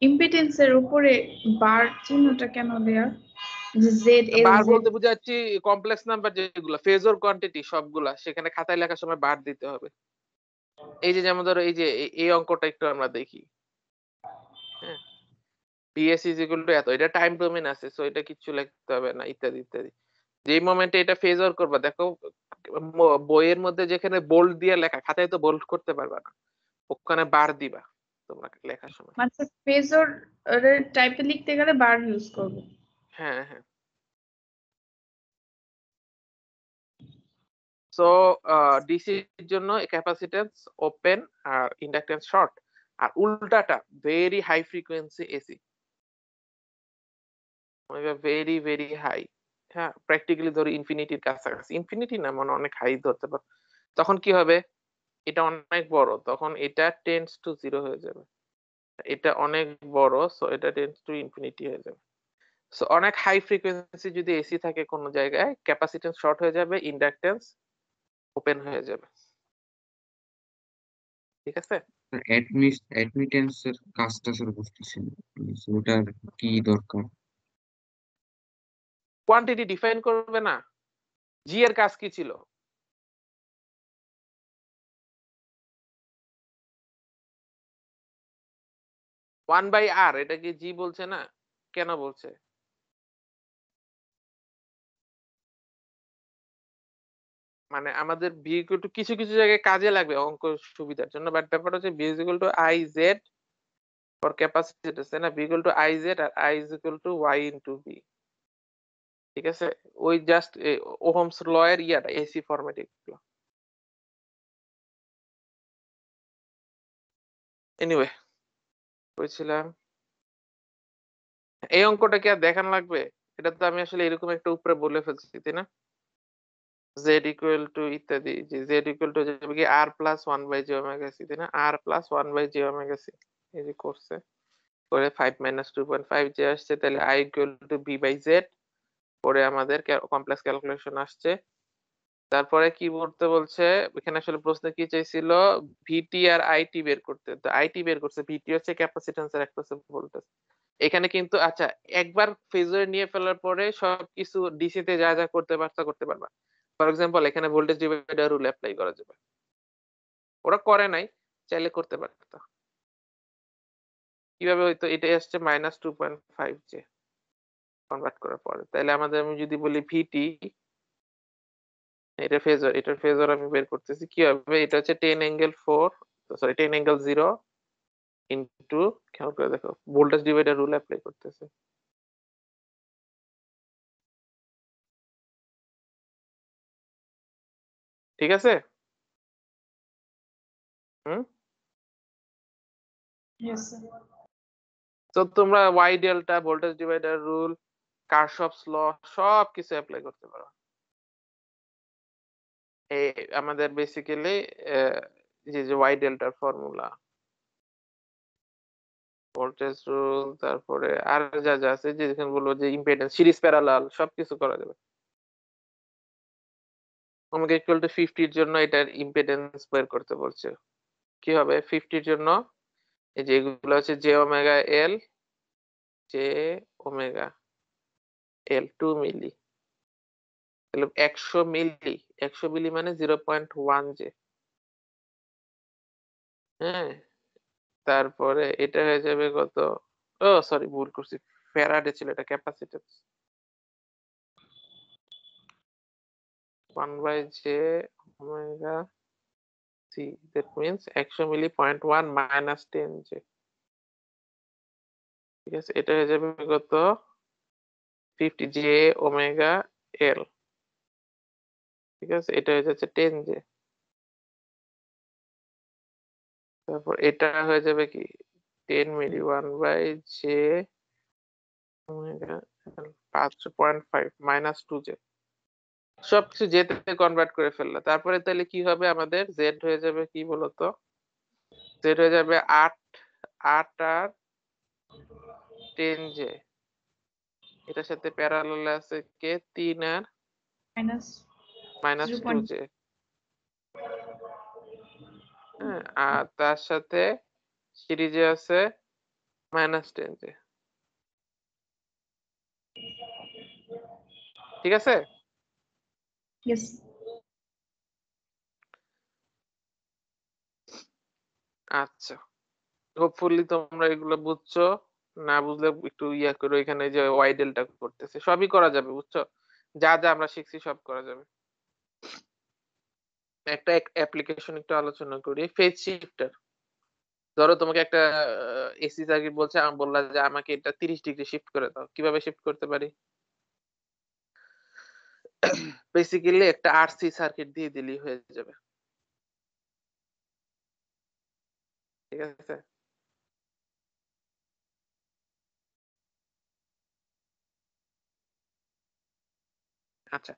ইম্পিডেন্সের উপরে বার চিহ্নটা কেন দেয়া, যে জেড এল বার জেড? বলতে বুঝাচ্ছি কমপ্লেক্স নাম্বার যেগুলো ফেজর কোয়ান্টিটি সবগুলা, সেখানে খাতায় লেখার সময় বার দিতে হবে। এই যে যেমন ধরো এই যে এই অঙ্কটা একটু আমরা দেখি, হ্যাঁ, ds is equal to এত, এটা টাইম ডোমেন আছে, সো এটা কিছু লিখতে হবে না, ইত্যাদি ইত্যাদি। যেই মোমেন্টে এটা ফেজর করবা, দেখো বইয়ের মধ্যে যেখানে বোল্ড দিয়ে লেখা, খাতায় তো বোল্ড করতে পারবা না, ওখানে বার দিবা তোমরা লেখার সময়। মানে ফেজর টাইপে লিখতে গেলে বার ইউজ করব। হ্যাঁ হ্যাঁ। সো ডিসি এর জন্য ক্যাপাসিট্যান্স ওপেন আর ইন্ডাকট্যান্স শর্ট, আর উল্টাটা very high frequency AC, very very high. হ্যাঁ, প্র্যাকটিক্যালি ধরো ইনফিনিটির কাছাকাছি, ইনফিনিটি না মানে অনেক হাই ধরতে পারো। তখন কি হবে, এটা অনেক বড়, তখন এটা টেন্ডস টু জিরো হয়ে যাবে, এটা অনেক বড়, সো এটা টেন্ডস টু ইনফিনিটি হয়ে যাবে। সো অনেক হাই ফ্রিকোয়েন্সি যদি এসি থাকে কোন জায়গায়, ক্যাপাসিট্যান্স শর্ট হয়ে যাবে, ইন্ডাকট্যান্স ওপেন হয়ে যাবে। ঠিক আছে? অ্যাডমিটেন্সের কাজটা স্যার বুঝতেছি না। ওটার কি দরকার? কোয়ান্টিটি ডিফাইন করবে না, জি এর কাজ কি ছিল? ওয়ান বাই আর, এটা কি জি বলছে না? কেন বলছে? মানে আমাদের ভি ইকুয়াল টু কিছু কিছু জায়গায় কাজে লাগবে অঙ্ক সুবিধার জন্য, বাট ব্যাপারটা হচ্ছে V is equal to I Z for capacitance, তাই না? V equal to I Z আর I is equal to Y into V. ঠিক আছে, ওই জাস্ট ওহমস ল এর ইয়াটা এসি ফরম্যাটে এগুলো। এনিওয়ে, বলছিলাম এই অঙ্কটা কি আর দেখান লাগবে? এটা তো আমি আসলে এরকম একটা উপরে বলে ফেলছি, তাই না? জেড ইকুয়াল টু ইত্যাদি, যে জেড ইকুয়াল টু যাবে কি R plus one by J omega C, তাই না? R plus one by J omega C, এই যে করছে করে 5 - 2.5 যে আসছে, তাহলে I equal to B by Z, পরে আমাদের কমপ্লেক্স ক্যালকুলেশন আসছে। তারপরে কি করতে বলছে এখানে, আসলে প্রশ্ন কি চাইছিল, ভিটি আর আইটি বের করতে, তো আইটি বের করছে, ভিটি হচ্ছে ক্যাপাসিট্যান্সের অ্যাক্রস ভোল্টেজ। এখানে কিন্তু আচ্ছা, একবার ফেজর নিয়ে ফেলার পরে সবকিছু ডিসি তে যা যা করতে পারবা। ফর এক্সাম্পল এখানে ভোল্টেজ ডিভাইডার রুল অ্যাপ্লাই করা যাবে, ওরা করে নাই, চাইলে করতে পারতো। কিভাবে হইতো, এটা আসছে -2.5 জে কনভার্ট করার পরে, তাহলে আমাদের আমি যদি বলি ভিটি, এটার ফেজর আমি বের করতেছি, কি হবে, এটা হচ্ছে 10 অ্যাঙ্গেল 4, সরি 10 অ্যাঙ্গেল 0 ইনটু, খেয়াল করে দেখো ভোল্টেজ ডিভাইডার রুল অ্যাপ্লাই করতেছে। ঠিক আছে? Hmm, yes sir. তো তোমরা Y delta, voltage divider rule, Kirchhoff's law সবকিছু অ্যাপ্লাই করতে পারো। এই আমাদের বেসিক্যালি যে ওয়াই ডেল্টার ফর্মুলা, ভোল্টেজ রুল, তারপরে আর যা যা আছে, যে যেখানে বলবো যে ইম্পিডেন্স, সিরিজ প্যারালাল, সবকিছু করা যাবে। আমাকে ইকুয়াল টু 50 এর জন্য এটার ইম্পিডেন্স বের করতে বলছে। কি হবে 50 এর জন্য, এই যে এগুলো হচ্ছে জে ওমেগা এল, জে ওমেগা এল 2 মিলি, তাহলে 100 মিলি, 100 মিলি মানে 0.1 জে। হ্যাঁ, তারপরে এটা হয়ে যাবে কত, ও সরি ভুল করছি, ফ্যারাডে ছিল, এটা capacitance, 1 by J omega C, that means 100 milli 0.1 - 10 J. ঠিক আছে, এটা হয়ে যাবে কত 50 জে ওমেগা এল। ঠিক আছে, এটা হয়ে যাচ্ছে 10 জে। তারপর এটা হয়ে যাবে কি 10 milli 1 by J omega L 5.5 minus 2 J. সবকিছু জেতে কনভার্ট করে ফেললো। তারপরে তাহলে কি হবে আমাদের জেড হয়ে যাবে কি বলতো, জেড হয়ে যাবে 8 আর 10 জে। এটার সাথে প্যারালাল আছে কে 3 আর মাইনাস মাইনাস 2 0. জে। হ্যাঁ, আর তার সাথে সিরিজে আছে মাইনাস 10 জে। ঠিক আছে, Yes. আচ্ছা, হোপফুলি তোমরা এগুলো বুঝছো। না বুঝলে একটু ইয়া করো, এখানে যে ওয়াইডেলটা করতেছে সবই করা যাবে, বুঝছো? যা যা আমরা শিখছি সব করা যাবে। একটা অ্যাপ্লিকেশন একটু আলোচনা করি, ফেজ শিফটার। ধরো তোমাকে একটা এসি সার্কিট বলছে, আমি বললাম যে আমাকে এটা 30 ডিগ্রি শিফট করে দাও, কিভাবে শিফট করতে পারি? বেসিক্যালি একটা আরসি সার্কিট দিয়ে দিলেই হয়ে যাবে। ঠিক আছে, আচ্ছা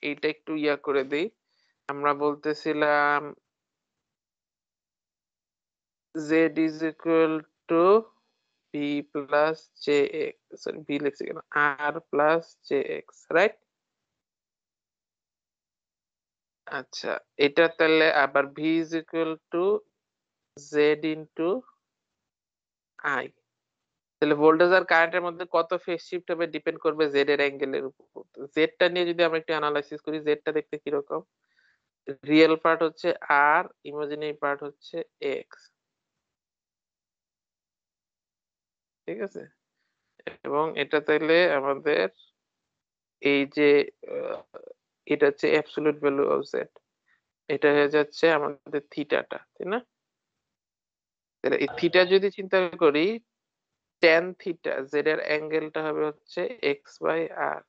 এইটা একটু ইয়া করে দেই। আমরা বলতেছিলাম z is equal to b plus jx, sorry b লিখছি কেন, r plus jx, রাইট? আচ্ছা, এটা তাহলে আবার v is equal to z into i। তাহলে ভোল্টেজ আর কারেন্টের মধ্যে কত ফেজ শিফট হবে ডিপেন্ড করবে জেড এর অ্যাঙ্গেলের উপর। জেড টা নিয়ে যদি আমরা একটু অ্যানালাইসিস করি, জেড টা দেখতে কি রকম, রিয়েল পার্ট হচ্ছে আর, ইমাজিনারি পার্ট হচ্ছে এক্স। ঠিক আছে, এবং এটা তাইলে আমাদের এই যে এটা হচ্ছে অ্যাবসলিউট ভ্যালু অফ জেড, এটা হয়ে যাচ্ছে আমাদের থিটাটা, তাই না? তাহলে এই থিটা যদি চিন্তা করি, ট্যান থিটা জেড এর অ্যাঙ্গেলটা হবে হচ্ছে এক্স বাই আর।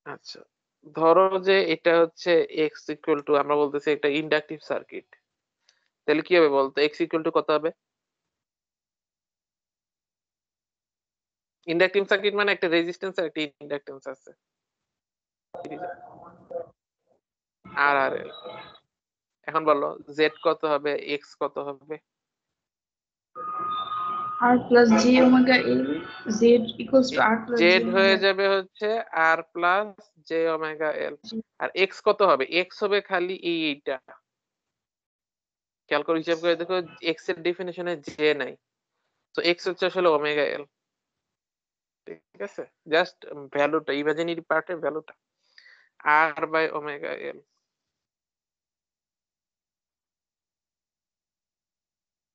আচ্ছা, ধরো যে এটা হচ্ছে এক্স ইকুয়াল টু, আমরা বলতেছি একটা ইন্ডাকটিভ সার্কিট, তাহলে কি হবে বলতো, এক্স ইকুয়াল টু কত হবে? ইন্ডাকটিভ সার্কিট মানে একটা রেজিস্ট্যান্স আর একটা ইন্ডাকটেন্স আছে, আর আর এল। এখন বলো জেড কত হবে, এক্স কত হবে? R plus j omega L. Z equals to R plus j Z হয়ে omega যাবে হচ্ছে আর প্লাস জে ওমেগা এল, আর এক্স কত হবে? এক্স হবে খালি এইটা, খেয়াল করে হিসাব করে দেখো এক্স এর ডেফিনিশনে জে নাই, তো এক্স হচ্ছে আসলে ওমেগা এল। ঠিক আছে, জাস্ট ভ্যালুটা, ইমাজিনারি পার্টের ভ্যালুটা আর বাই ওমেগা এল।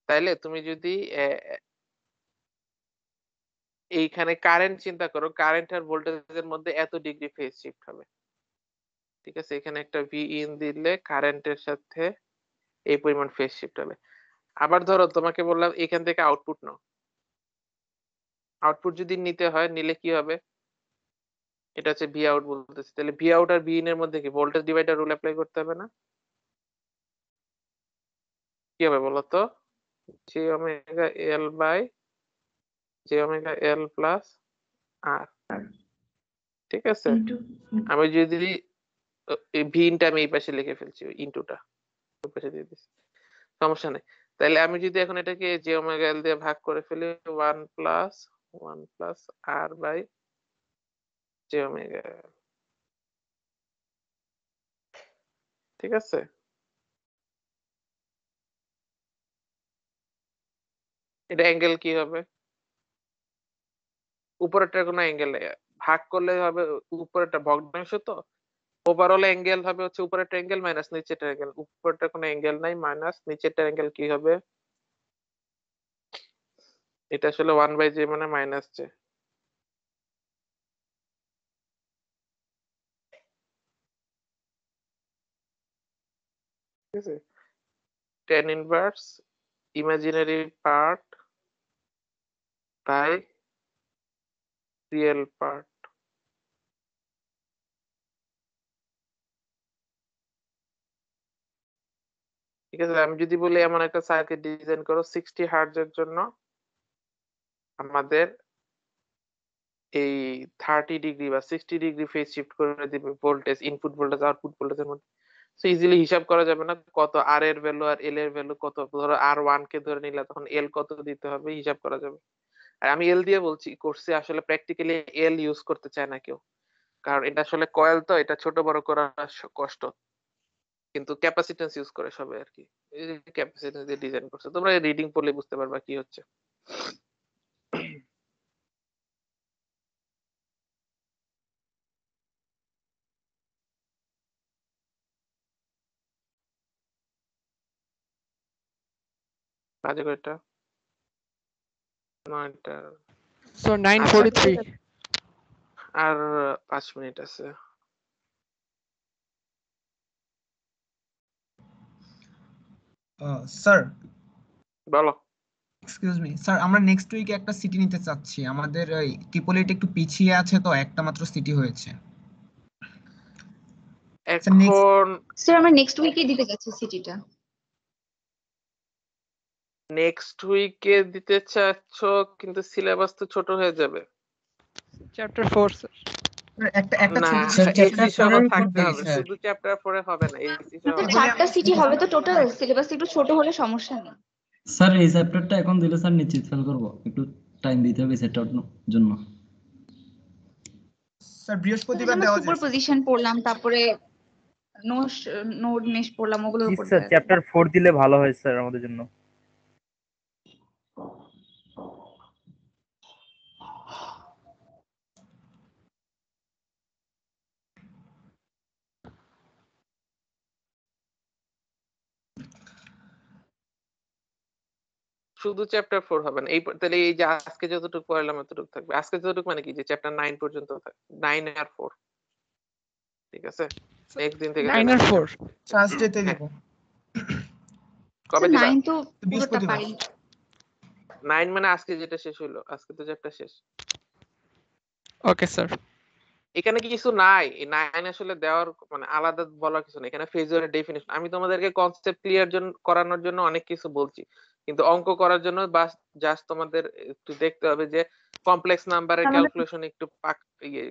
তাইলে তুমি যদি এইখানে কারেন্ট চিন্তা করো, কারেন্ট আর ভোল্টেজের মধ্যে এত ডিগ্রি ফেজ শিফট হবে। ঠিক আছে, এখানে একটা ভি ইন দিলে কারেন্টের সাথে এই পরিমাণ ফেজ শিফট হবে। আবার ধরো তোমাকে বললাম এখান থেকে আউটপুট নাও, আউটপুট যদি নিতে হয়, নিলে কি হবে, এটা হচ্ছে ভি আউট বলতেছি, তাহলে ভি আউট আর ভি ইন এর মধ্যে কি ভোল্টেজ ডিভাইডার রুল অ্যাপ্লাই করতে হবে না? কি হবে বলতো, j omega L by J omega L plus R. ঠিক আছে, into আমি যদি এই ভি ইনটা আমি এই পাশে লিখে ফেলছি, ইনটুটা ওই পাশে দিয়ে দিচ্ছি, সমস্যা নেই। তাহলে আমি যদি এখন এটাকে জে ওমেগা এল দিয়ে ভাগ করে ফেলি, 1 plus R by J omega L. ঠিক আছে, এটা অ্যাঙ্গেল কি হবে, উপরেরটার কোনো অ্যাঙ্গেল নেই, ভাগ করলে হবে উপরেরটা ভগ্নাংশ, তো ওভারঅল অ্যাঙ্গেল হবে হচ্ছে উপরেরটা অ্যাঙ্গেল মাইনাস নিচেরটা অ্যাঙ্গেল, উপরেরটা কোনো অ্যাঙ্গেল নাই, মাইনাস নিচেরটা অ্যাঙ্গেল কি হবে, এটা আসলে 1 বাই জে মানে মাইনাস জে। ঠিক আছে, tan inverse imaginary part by real part. ঠিক আছে, আমি যদি বলি এমন একটা সার্কিট ডিজাইন করো 60 হার্টজ এর জন্য আমাদের এই 30 ডিগ্রি বা 60 ডিগ্রি ফেজ শিফট করে দিবে ভোল্টেজ, ইনপুট ভোল্টেজ আউটপুট ভোল্টেজের মধ্যে। সো ইজিলি হিসাব করা যাবে না কত আর এর ভ্যালু আর এল এর ভ্যালু কত। ধরো R1 কে ধরে নিলে তখন এল কত দিতে হবে হিসাব করা যাবে। আর আমি এল দিয়ে বলছি করছি, আসলে প্র্যাকটিক্যালি এল ইউজ করতে চায় না কেউ, কারণ এটা আসলে কয়েল, তো এটা ছোট বড় করা কষ্ট, কিন্তু ক্যাপাসিট্যান্স ইউজ করে সবাই আর কি। এই যে ক্যাপাসিট্যান্স দিয়ে ডিজাইন করছে, তোমরা রিডিং পড়লে বুঝতে পারবা কি হচ্ছে। বাজে কয়টা? 9টা। So 9:43. আর 5 মিনিট আছে। স্যার, বলো। এক্সকিউজ মি স্যার, আমরা নেক্সট উইকে একটা সিটি নিতে চাচ্ছি। আমাদের ওই ট্রিপলিটা একটু পিছিয়ে আছে, তো একটা মাত্র সিটি হয়েছে। এখন স্যার আমরা নেক্সট উইকে দিতে যাচ্ছি সিটিটা। নেক্সট উইকে দিতে চাচ্ছ, কিন্তু সিলেবাস তো ছোট হয়ে যাবে। Chapter 4, sir. একটা না, ছোট এসি সহ থাকতে হবে, শুধু চ্যাপ্টার 4 এ হবে না, এসি সহ আমাদের 4টা সিটি হবে তো টোটাল, সিলেবাস একটু ছোট হলে সমস্যা নেই। স্যার এই চ্যাপ্টারটা এখন দিলে স্যার নিশ্চিত ফেল করব, একটু টাইম দিতে হবে সেটার জন্য। স্যার বৃহস্পতিবার আমরা দেওয়া সুপার যায়। পজিশন পড়লাম, তারপরে নোড মেশ পড়লাম, ওগুলোর জি উপর স্যার, চ্যাপ্টার 4 দিলে ভালো হয় স্যার আমাদের জন্য। শুধু চ্যাপ্টার 4 হবে না। তাহলে এই যে আজকে যতটুকু পড়লাম এতটুকু থাকবে। আজকে যতটুকু মানে কি, যে চ্যাপ্টার 9 পর্যন্ত থাকবে, 9 আর 4। ঠিক আছে, নেক্সট দিন থেকে 9 আর 4. থার্সডেতে দেব। কবে দিবা? 9 তো পুরোটা বৃহস্পতিবার। পারি। 9 মানে আজকে যেটা শেষ হলো, আজকে তো চ্যাপ্টার শেষ। Okay, sir. এখানে কিছু নাই, এই 9 আসলে দেওয়ার মানে আলাদা বলার কিছু নেই। এখানে ফেজরের ডেফিনিশন আমি তোমাদেরকে কনসেপ্ট ক্লিয়ার করানোর জন্য অনেক কিছু বলছি, কিন্তু অঙ্ক করার জন্য জাস্ট তোমাদের একটু দেখতে হবে যে কমপ্লেক্স নাম্বারের ক্যালকুলেশন একটু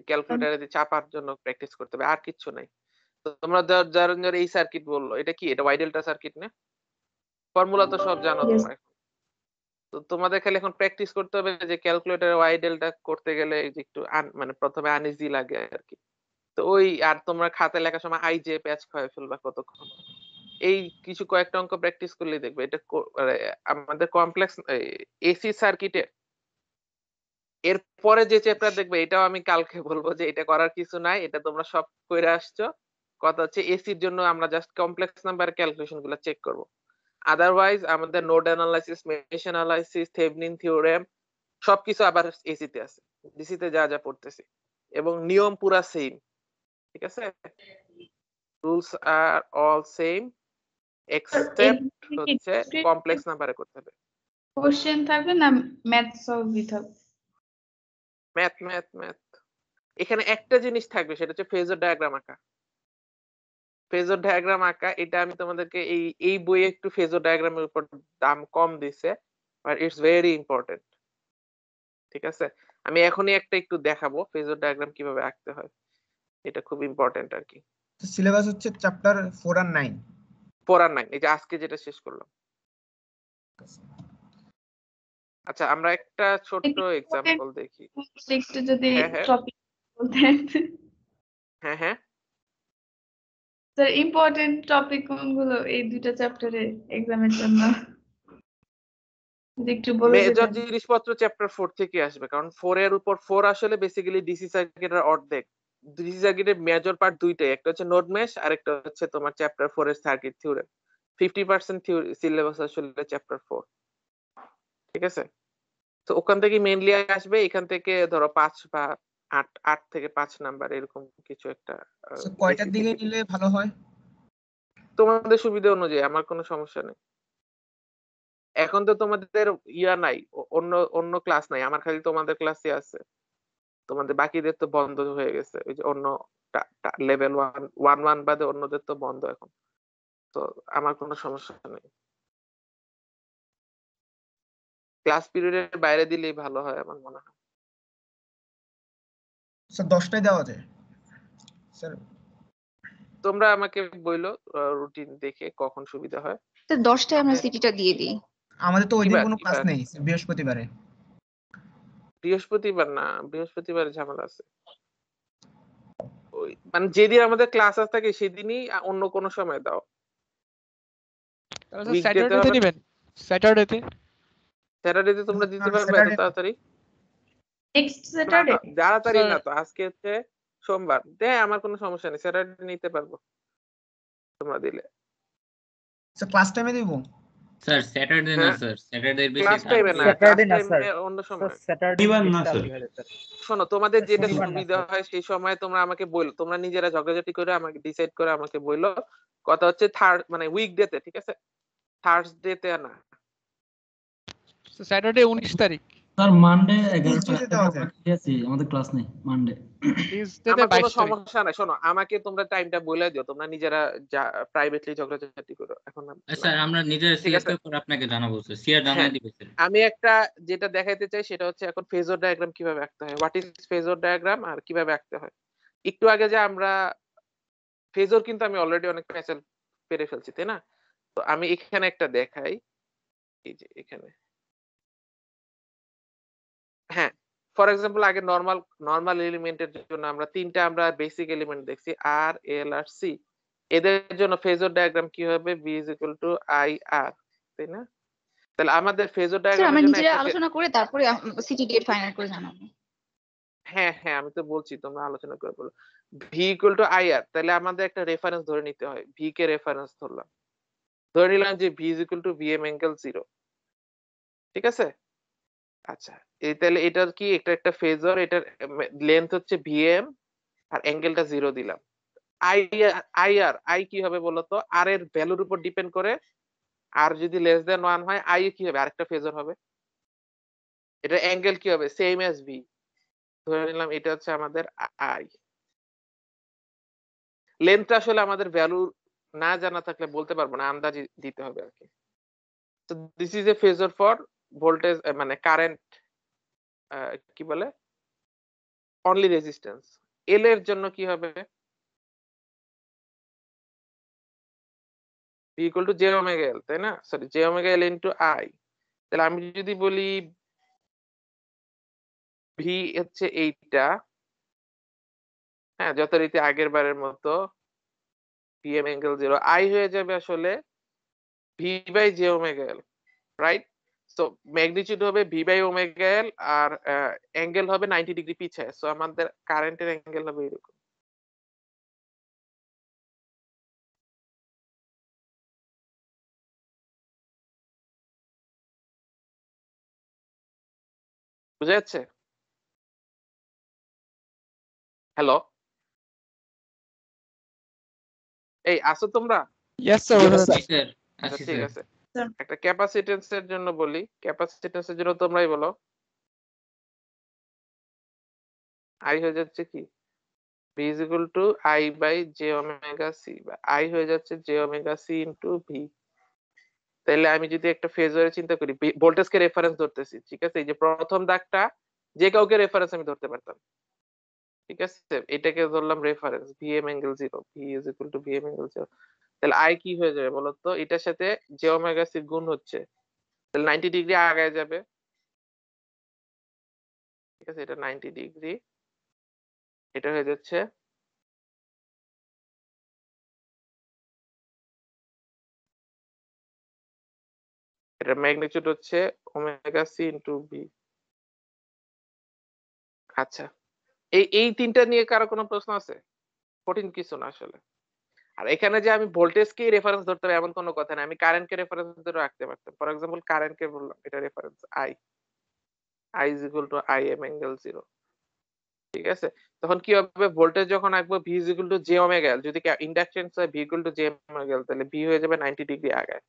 ক্যালকুলেটরে দিয়ে চাপার জন্য প্র্যাকটিস করতে হবে, আর কিছু নাই। তো তোমরা যারা এই সার্কিট বললো, এটা কি, এটা ওয়াই ডেল্টা সার্কিট না? ফর্মুলা তো সব জানো তোমরা। তো তোমাদের খালি এখন প্র্যাকটিস করতে হবে যে ক্যালকুলেটরে ওয়াই ডেল্টা করতে গেলে যে একটু মানে প্রথমে আনইজি লাগে আর কি। তো ওই, আর তোমরা খাতায় লেখার সময় আই জে প্যাচ খাওয়া ফেলবা কতক্ষণ। এই কিছু কয়েকটা অঙ্ক প্র্যাকটিস করলেই দেখবে এটা আমাদের কমপ্লেক্স এসি সার্কিটের এরপরে যে চ্যাপ্টার দেখবে, এটাও আমি কালকে বলবো যে এটা করার কিছু নাই, এটা তোমরা সব করে আসছো। কথা হচ্ছে এসির জন্য আমরা জাস্ট কমপ্লেক্স নাম্বারের ক্যালকুলেশন গুলো চেক করবো। আদারওয়াইজ আমাদের node analysis, mesh analysis, Thevenin theorem সবকিছু আবার এসিতে আছে, ডিসিতে যা যা পড়তেছি, এবং নিয়ম পুরা সেম। ঠিক আছে, রুলস আর অল সেম এক্সেপ্ট হচ্ছে কমপ্লেক্স নাম্বারে করতে হবে। কোশ্চেন থাকবে না ম্যাথ সলভ দিতে হবে? ম্যাথ এখানে একটা জিনিস থাকবে, সেটা হচ্ছে ফেজর ডায়াগ্রাম আঁকা। ফেজর ডায়াগ্রাম আঁকা, এটা আমি তোমাদেরকে এই বইয়ে একটু ফেজর ডায়াগ্রামের উপর দাম কম দিছে, বাট ইটস ভেরি ইম্পর্টেন্ট। ঠিক আছে, আমি এখনই একটা একটু দেখাবো ফেজর ডায়াগ্রাম কিভাবে আঁকতে হয়, এটা খুব ইম্পর্টেন্ট আর কি। সিলেবাস হচ্ছে চ্যাপ্টার 4 আর 9। 4 আর 9, এই যে আজকে যেটা শেষ করলাম। আচ্ছা, আমরা একটা ছোট্ট এক্সাম্পল দেখি। একটু যদি হ্যাঁ। টপিক বলতেন। হ্যাঁ স্যার ইম্পর্টেন্ট টপিক কোনগুলো এই দুটো চ্যাপ্টারে এক্সামের জন্য যদি একটু বলে মেজর দিতেন। জিনিসপত্র চ্যাপ্টার 4 থেকে আসবে, কারণ 4 এর উপর 4 আসলে বেসিক্যালি ডিসি সার্কিটের অর্ধেক। ডিসি সার্কিটের মেজর পার্ট দুইটাই, একটা হচ্ছে নোড মেশ আর একটা হচ্ছে তোমার চ্যাপ্টার 4 এর সার্কিট থিওরেম। 50% সিলেবাস আসলে চ্যাপ্টার 4। ঠিক আছে, তো ওখান থেকে মেইনলি আসবে, এখান থেকে ধরো 5 বা 8 থেকে 5 নাম্বার এরকম কিছু একটা। কয়টার দিকে নিলে ভালো হয়? তোমাদের সুবিধা অনুযায়ী, আমার কোনো সমস্যা নেই। এখন তো তোমাদের ইয়া নাই, অন্য অন্য ক্লাস নাই, আমার খালি তোমাদের ক্লাসই আছে। তোমাদের বাকিদের তো বন্ধ হয়ে গেছে, ওই যে অন্য লেভেল 1 বাদে অন্যদের তো বন্ধ এখন। তো আমার কোনো সমস্যা নেই, ক্লাস পিরিয়ডের বাইরে দিলেই ভালো হয় আমার মনে হয়। স্যার 10টায় দেওয়া যায় স্যার। তোমরা আমাকে বইলো রুটিন দেখে কখন সুবিধা হয়। তো 10টায় আমরা সিটিটা দিয়ে দিই। আমাদের তো ওই দিন কিবার কোনো ক্লাস কিবার নেই, বৃহস্পতিবারে। বৃহস্পতিবার না, বৃহস্পতিবার ঝামেলা আছে। ওই মানে যেদিন আমাদের ক্লাস থাকে সেদিনই অন্য কোনো সময় দাও। তাহলে স্যার উইকডেতে স্যাটারডেতে আবার নেবেন, স্যাটারডেতে। স্যাটারডেতে তোমরা দিতে পারবে এত স্যাটারডে তাড়াতাড়ি? নেক্সট না স্যাটারডে তাড়াতাড়ি স্যার না তো, আজকে হচ্ছে সোমবার, আমার কোনো সমস্যা নেই, স্যাটারডে নিতে পারবো তোমরা দিলে। স্যার ক্লাস টাইমে দিব। স্যার স্যাটারডে না হ্যাঁ স্যার, স্যাটারডে বেশি ক্লাস টাইমে না, ক্লাস স্যাটারডে না স্যার, টাইমে অন্য সময়। স্যাটারডে শনিবার না, বেশি স্যার। তাড়াতাড়ি হয় স্যার। শোনো, তোমাদের যেটা শনিবার না সুবিধা স্যার। হয় সেই সময় তোমরা আমাকে বললো, তোমরা নিজেরা ঝগড়াঝাটি করে আমাকে ডিসাইড করে আমাকে বললো। কথা হচ্ছে থার্ড মানে উইকডেতে, ঠিক আছে, থার্সডেতে না। স্যাটারডে 19 তারিখ। স্যার মানডে 11টা টিউসডেতে দেওয়া যায়। আছি, আমাদের ক্লাস নেই মানডে। টিউসডেতে আমার কোনো 22 তারিখ। সমস্যা নাই, শোনো আমাকে তোমরা টাইমটা বলে দিও, তোমরা নিজেরা প্রাইভেটলি ঝগড়াঝাটি করো এখন স্যার আমরা নিজেরা ঠিক সিলেক্ট আছে। করে আপনাকে জানাবো স্যার, সিআর হ্যাঁ জানিয়ে দিবে স্যার। আমি একটা যেটা দেখাইতে চাই সেটা হচ্ছে এখন ফেজর ডায়াগ্রাম কিভাবে আঁকতে হয়, হোয়াট ইজ ফেজর ডায়াগ্রাম আর কিভাবে আঁকতে হয়। একটু আগে যে আমরা ফেজর কিন্তু আমি অলরেডি অনেক প্যাচেল পেরে ফেলছি, তাই না? তো আমি এখানে একটা দেখাই, এই যে এখানে, হ্যাঁ ফর এক্সাম্পল আগে নরমাল এলিমেন্টের জন্য আমরা তিনটা আমরা বেসিক এলিমেন্ট দেখছি, আর এল আর সি। এদের জন্য ফেজর ডায়াগ্রাম কি হবে, V is equal to I R, তাই না? তাহলে আমাদের ফেজর স্যার ডায়াগ্রামের আমরা জন্য নিজেরা একটা আলোচনা করে তারপরে সিটি ডেট ফাইনাল করে জানাবো। হ্যাঁ হ্যাঁ আমি তো বলছি তোমরা আলোচনা করে বলো। ভি ইকুয়াল টু আই আর, তাহলে আমাদের একটা রেফারেন্স ধরে নিতে হয়, ভি কে রেফারেন্স ধরলাম, ধরে নিলাম যে V is equal two VM angle 0, ঠিক আছে? আচ্ছা এই তাহলে এটার কি, এটা একটা ফেজর, এটার লেন্থ হচ্ছে ভিএম আর অ্যাঙ্গেলটা 0 দিলাম। আই কি হবে বলতো, আর এর ভ্যালুর উপর ডিপেন্ড করে, আর যদি লেস দেন 1 হয় আই কি হবে, আরেকটা ফেজর হবে। এটা অ্যাঙ্গেল কি হবে, সেম অ্যাজ ভি, ধরে নিলাম এটা হচ্ছে আমাদের আই। লেন্থটা আসলে আমাদের ভ্যালু না জানা থাকলে বলতে পারবো না, আন্দাজি দিতে হবে আর কি। তো this is a phasor for voltage মানে কারেন্ট, কি বলে, অনলি রেজিস্ট্যান্স। এল এর জন্য কি হবে, V equal two J omega এল, তাই না? Sorry J omega L into I. তাহলে আমি যদি বলি ভি হচ্ছে এইটা, হ্যাঁ যথারীতি আগের বারের মতো ভিএম অ্যাঙ্গেল 0, আই হয়ে যাবে আসলে V by J omega L, right? So magnitude হবে ভি বাই ওমেগা এল আর অ্যাঙ্গেল হবে 90 ডিগ্রি পিছায়, সো আমাদের কারেন্টের অ্যাঙ্গেল হবে এরকম। বুঝা যাচ্ছে? হ্যালো, এই আসো তোমরা? Yes sir. জি স্যার, আচ্ছা আছি ঠিক স্যার। আছে, স্যার একটা ক্যাপাসিটেন্সের জন্য বলি, ক্যাপাসিটেন্সের জন্য তোমরাই বলো। আই হয়ে যাচ্ছে কি, V is equal to I by J omega C, বা আই হয়ে যাচ্ছে J omega C into V. তাহলে আমি যদি একটা ফেজরে চিন্তা করি, ভোল্টেজকে রেফারেন্স ধরতেছি, ঠিক আছে? এই যে প্রথম দাগটা যে কাউকে রেফারেন্স আমি ধরতে পারতাম, ঠিক আছে? এটাকে ধরলাম reference VM angle 0, V is equal two VM angle 0। তাহলে আই কি হয়ে যাবে বলতো, এটার সাথে জে ওমেগা সি গুণ হচ্ছে, তাহলে 90 ডিগ্রি আগায় যাবে, ঠিক আছে? এটা 90 ডিগ্রি, এটা হয়ে যাচ্ছে এটা ম্যাগনিটিউড হচ্ছে ওমেগা সি ইনটু ভি। আচ্ছা এই তিনটা নিয়ে কারো কোনো প্রশ্ন আছে? কঠিন কিছু না আসলে। আর এখানে যে আমি ভোল্টেজকে রেফারেন্স ধরতে হবে এমন কোনো কথা না, আমি কারেন্টকে রেফারেন্স ধরে রাখতে পারতাম। ফর এক্সাম্পল কারেন্টকে বললাম এটা reference I is equal to I am angle 0, ঠিক আছে? তখন কি হবে, ভোল্টেজ যখন আঁকবো V is equal two J omega এল, যদি ইন্ডাকটেন্স হয় V equal two J omega এল, তাহলে ভি হয়ে যাবে 90 ডিগ্রি আগায়।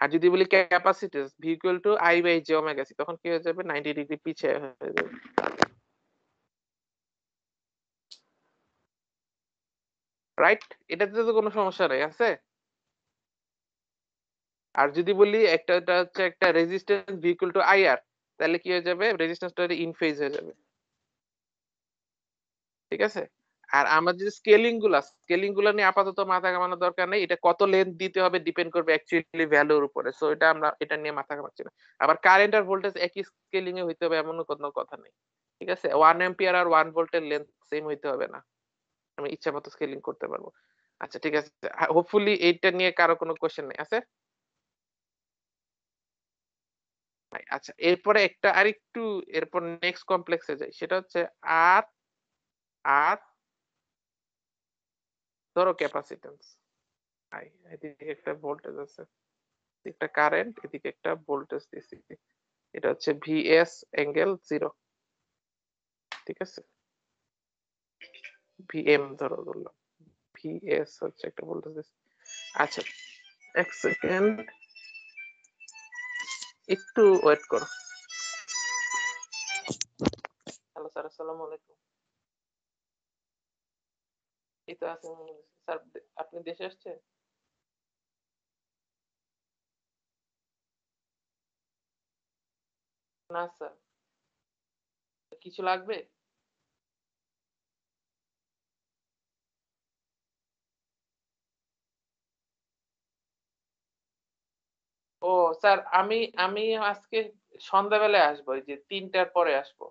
আর যদি বলি capacitance V equal to I by J omega C, তখন কি হয়ে যাবে 90 ডিগ্রি পিছিয়ে হয়ে যাবে। রাইট, এটাতে তো কোনো সমস্যা নেই আছে। আর যদি বলি এটা হচ্ছে একটা resistance V equal two IR, তাহলে কি হয়ে যাবে, রেজিস্ট্যান্সটা ইন ফেজ হয়ে যাবে। ঠিক আছে, আর আমার যে স্কেলিং গুলা নিয়ে আপাতত মাথা ঘামানোর দরকার নেই। এটা কত লেন্থ দিতে হবে ডিপেন্ড করবে অ্যাকচুয়ালি ভ্যালুর উপরে, সো এটা নিয়ে মাথা ঘামাচ্ছি না। আবার কারেন্ট আর ভোল্টেজ একই স্কেলিং এ হইতে হবে এমন কোনো কথা নেই। ঠিক আছে, 1 অ্যাম্পিয়ার আর 1 ভোল্টের লেন্থ সেম হইতে হবে না, আমি ইচ্ছা মতো স্কেলিং করতে পারবো। আচ্ছা ঠিক আছে, হোপফুলি এইটা নিয়ে কারো কোনো কোশ্চেন নেই আছে। আচ্ছা এরপরে একটা আরেকটু এরপর নেক্সট কমপ্লেক্সে যাই, সেটা হচ্ছে আর আর ধরো ক্যাপাসিট্যান্স আই, এদিকে একটা ভোল্টেজ আছে, একটা কারেন্ট, এদিকে একটা ভোল্টেজ দিছি, এটা হচ্ছে ভিএস অ্যাঙ্গেল 0। ঠিক আছে, ভিএম ধরলাম, ভিএস হচ্ছে একটা ভোল্টেজ দিছি। আচ্ছা এক সেকেন্ড একটু ওয়েট করো। হ্যালো স্যার, আসসালামু আলাইকুম। এই তো আছেন স্যার, আপনি দেশে আসছেন? না স্যার, কিছু লাগবে? ও স্যার, আমি আমি আজকে সন্ধ্যাবেলায় আসবো, এই যে 3টার পরে আসবো।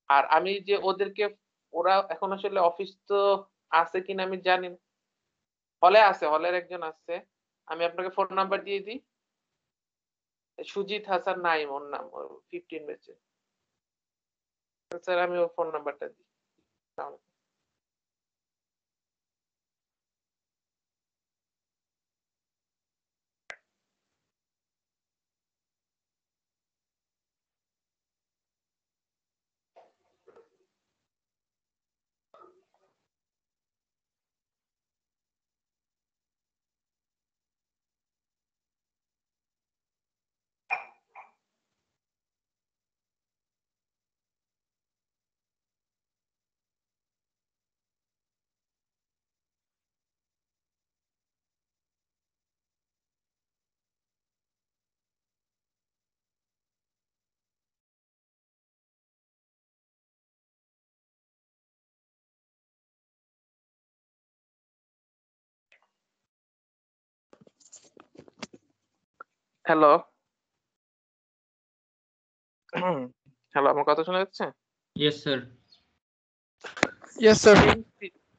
আর আমি যে ওদেরকে, ওরা এখন আসলে অফিস তো আছে কিনা আমি জানি না, হলে আছে, হলের একজন আছে, আমি আপনাকে ফোন নাম্বার দিয়ে দিই। সুজিত হাসান নাইম ওর নাম, 15 বেচে। স্যার আমি ওর ফোন নাম্বারটা দিই। আসসালামু আলাইকুম। হ্যালো হ্যালো, আমার কথা শোনা যাচ্ছে? Yes sir. Yes, sir.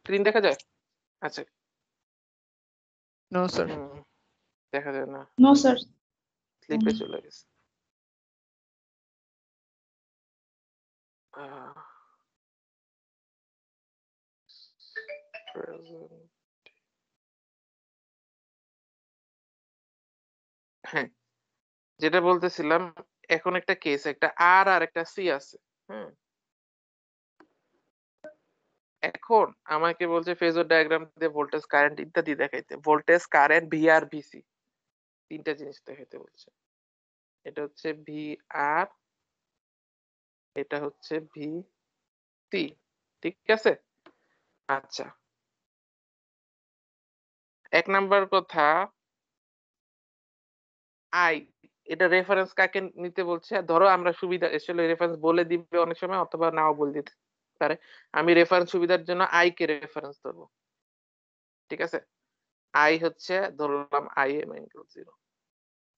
Screen দেখা যায়? আচ্ছা No, sir. দেখা যায় না, নো স্যার। স্লিপে চলে গেছে। আহ, present. হ্যাঁ, যেটা বলতেছিলাম, এখন একটা কেস, একটা আর আর একটা সি আছে। এখন আমাকে বলছে ফেজর ডায়াগ্রাম দিয়ে ভোল্টেজ কারেন্ট ইত্যাদি দেখাইতে, ভোল্টেজ কারেন্ট ভি আর ভিসি তিনটা জিনিস দেখাইতে বলছে। এটা হচ্ছে ভি আর, এটা হচ্ছে ভি সি। ঠিক আছে, আচ্ছা এক নাম্বার কথা, আই, এটা রেফারেন্স কাকে নিতে বলছে? ধরো আমরা সুবিধা আসলে রেফারেন্স বলে দিবে অনেক সময়, অথবা নাও বলে দিতে পারে। আমি রেফারেন্স সুবিধার জন্য আই কে রেফারেন্স ধরবো। ঠিক আছে, আই হচ্ছে ধরলাম আই এম ইনটু 0।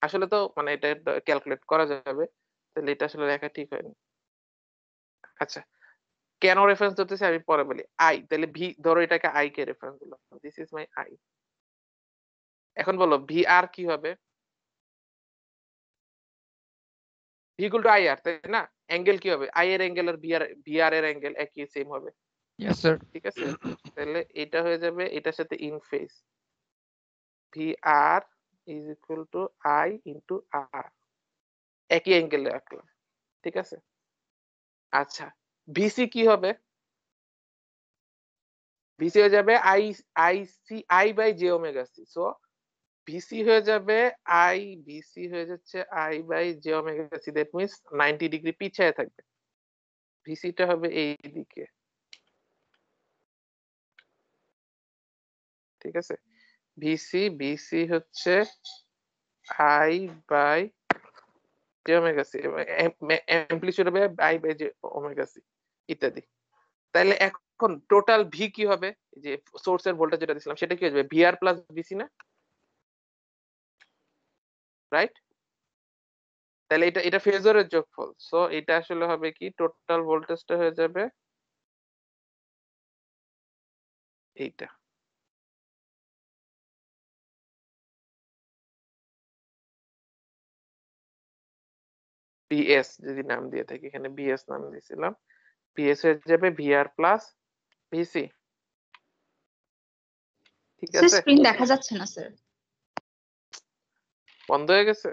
আসলে তো মানে এটা ক্যালকুলেট করা যাবে, তাহলে এটা আসলে লেখা ঠিক হয়নি। আচ্ছা কেন রেফারেন্স ধরতেছি আমি পরে বলি। আই, তাহলে ভি ধরো এটাকে আই কে রেফারেন্স দিলাম, দিস ইজ মাই আই। এখন বলো ভি আর কি হবে? V equal to I R, তাই না? অ্যাঙ্গেল কি হবে? আই এর অ্যাঙ্গেল আর ভি আর এর অ্যাঙ্গেল একই সেম হবে। Yes, sir. ঠিক আছে, তাহলে এটা হয়ে যাবে এটার সাথে in phase, V R is equal to I into R, একই অ্যাঙ্গেলে রাখলাম। ঠিক আছে, আচ্ছা ভিসি কি হবে? ভিসি হয়ে যাবে I I C I by J omega C. So VC হয়ে যাবে আই, ভিসি হয়ে যাচ্ছে I by J omega C, that means 90 degree পিছায় থাকবে। ভিসিটা হবে এই দিকে, ঠিক আছে। ভিসি হচ্ছে I by J omega C, amplitude হবে I by J omega C ইত্যাদি। তাহলে এখন টোটাল ভি কি হবে? যে সোর্সের ভোল্টেজ যেটা দিছিলাম সেটা কি হবে? ভিআর প্লাস ভিসি না, রাইট? তাহলে এটা ফেজরের যোগফল। সো এটা আসলে হবে কি, টোটাল ভোল্টেজটা হয়ে যাবে এইটা। বিএস যদি নাম দিয়ে থাকি, এখানে বিএস নাম দিয়েছিলাম, বিএস হয়ে যাবে ভিআর প্লাস ভিসি, ঠিক স্যার আছে। স্ক্রিন দেখা যাচ্ছে না স্যার। বন্ধ হয়ে গেছে?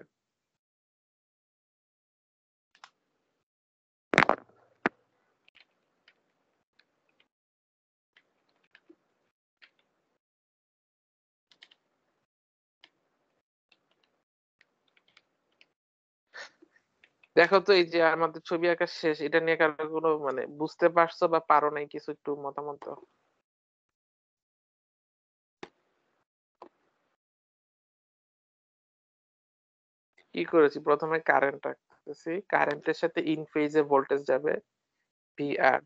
দেখো তো, এই যে আমাদের ছবি আঁকা শেষ, এটা নিয়ে কারো কোনো মানে বুঝতে পারছো বা পারো নাই কিছু, একটু মতামত দাও। কি করেছি, প্রথমে কারেন্ট রাখতেছি, কারেন্টের সাথে ইন ফেজে ভোল্টেজ যাবে ভিআর,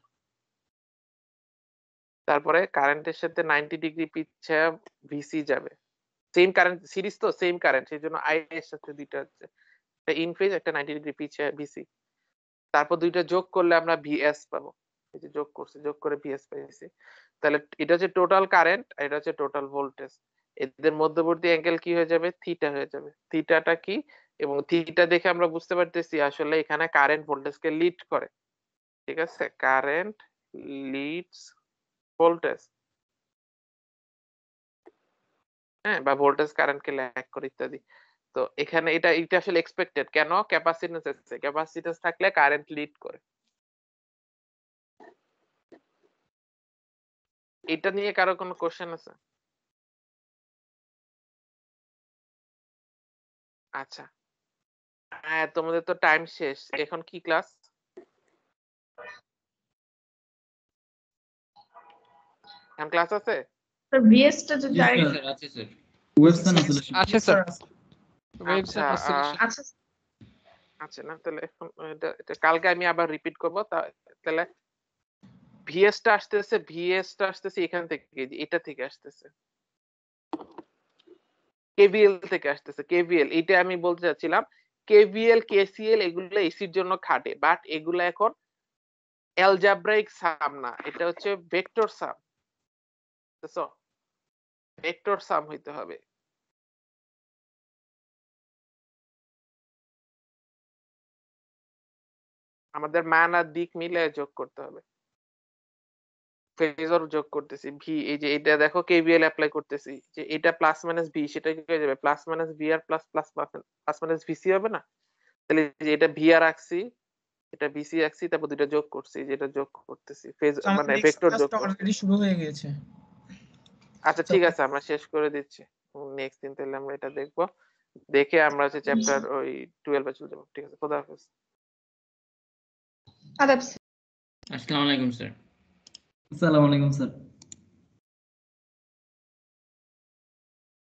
তারপরে কারেন্টের সাথে 90 ডিগ্রি পিছায়া ভিসি যাবে। সেম কারেন্ট সিরিজ তো, সেম কারেন্ট, সেই জন্য আই এর সাথে দুইটা হচ্ছে, একটা ইন ফেজ একটা 90 ডিগ্রি পিছায়া ভিসি। তারপর দুইটা যোগ করলে আমরা ভিএস পাবো, এই যে যোগ করছি, যোগ করে ভিএস পাইছি। তাহলে এটা হচ্ছে টোটাল কারেন্ট আর এটা হচ্ছে টোটাল ভোল্টেজ। এদের মধ্যবর্তী অ্যাঙ্গেল কি হয়ে যাবে? থিটা হয়ে যাবে। থিটাটা কি, এবং থিটা দেখে আমরা বুঝতে পারতেছি আসলে এখানে কারেন্ট ভোল্টেজকে লিড করে, ঠিক আছে। কারেন্ট লিডস ভোল্টেজ, হ্যাঁ, বা ভোল্টেজ কারেন্টকে ল্যাগ করে ইত্যাদি। তো এখানে এটা আসলে এক্সপেক্টেড, কেন? ক্যাপাসিট্যান্স আছে, ক্যাপাসিট্যান্স থাকলে কারেন্ট লিড করে। এটা নিয়ে কারো কোনো কোশ্চেন আছে? আচ্ছা, হ্যাঁ, তোমাদের তো টাইম শেষ, এখন কি ক্লাস? এখন ক্লাস আছে? স্যার বিএসটা যদি জি, আরেকটু স্যার। আছে স্যার। ওয়েবসাইট অ্যাসোসিয়েশন আছে স্যার। ওয়েবস আচ্ছা, এন্ড অসিলেশন। আচ্ছা আচ্ছা, না তাহলে এখন এটা কালকে আমি আবার রিপিট করবো। তাহলে ভিএসটা আসতেছে এখান থেকে, এটা থেকে আসতেছে, কেভিএল থেকে আসতেছে। কেভিএল, এটা আমি বলতে চাচ্ছিলাম, কেভিএল কেসিএল এগুলো এসির জন্য খাটে, বাট এগুলো এখন অ্যালজাব্রাইক সাম না, এটা হচ্ছে ভেক্টর সাম। বুঝছো? ভেক্টর সাম হইতে হবে। আমাদের মান আর দিক মিলে যোগ করতে হবে। ফেজর যোগ করতেছি, ভি, এই যে এটা দেখো কেভিএল অ্যাপ্লাই করতেছি, যে এটা প্লাস মাইনাস ভি, সেটা কি হয়ে যাবে? Plus minus V R plus plus plus minus VC হবে না? তাহলে যে এটা ভি আর রাখছি, এটা ভিসি রাখছি, তারপর দুটো যোগ করছি, যেটা যোগ করতেছি ফেজ আমাদের মানে নেক্সট ভেক্টর যোগ ক্লাসটা করছি। অলরেডি শুরু হয়ে গিয়েছে। আচ্ছা ঠিক আছে, আমরা শেষ করে দিচ্ছি। নেক্সট দিন তাহলে আমরা এটা দেখবো, দেখে আমরা হচ্ছে চ্যাপ্টার ওই 12 এ চলে যাবো। ঠিক আছে, খোদা হাফেজ। আদাব। আসসালামু আলাইকুম স্যার। আসসালামু আলাইকুম স্যার।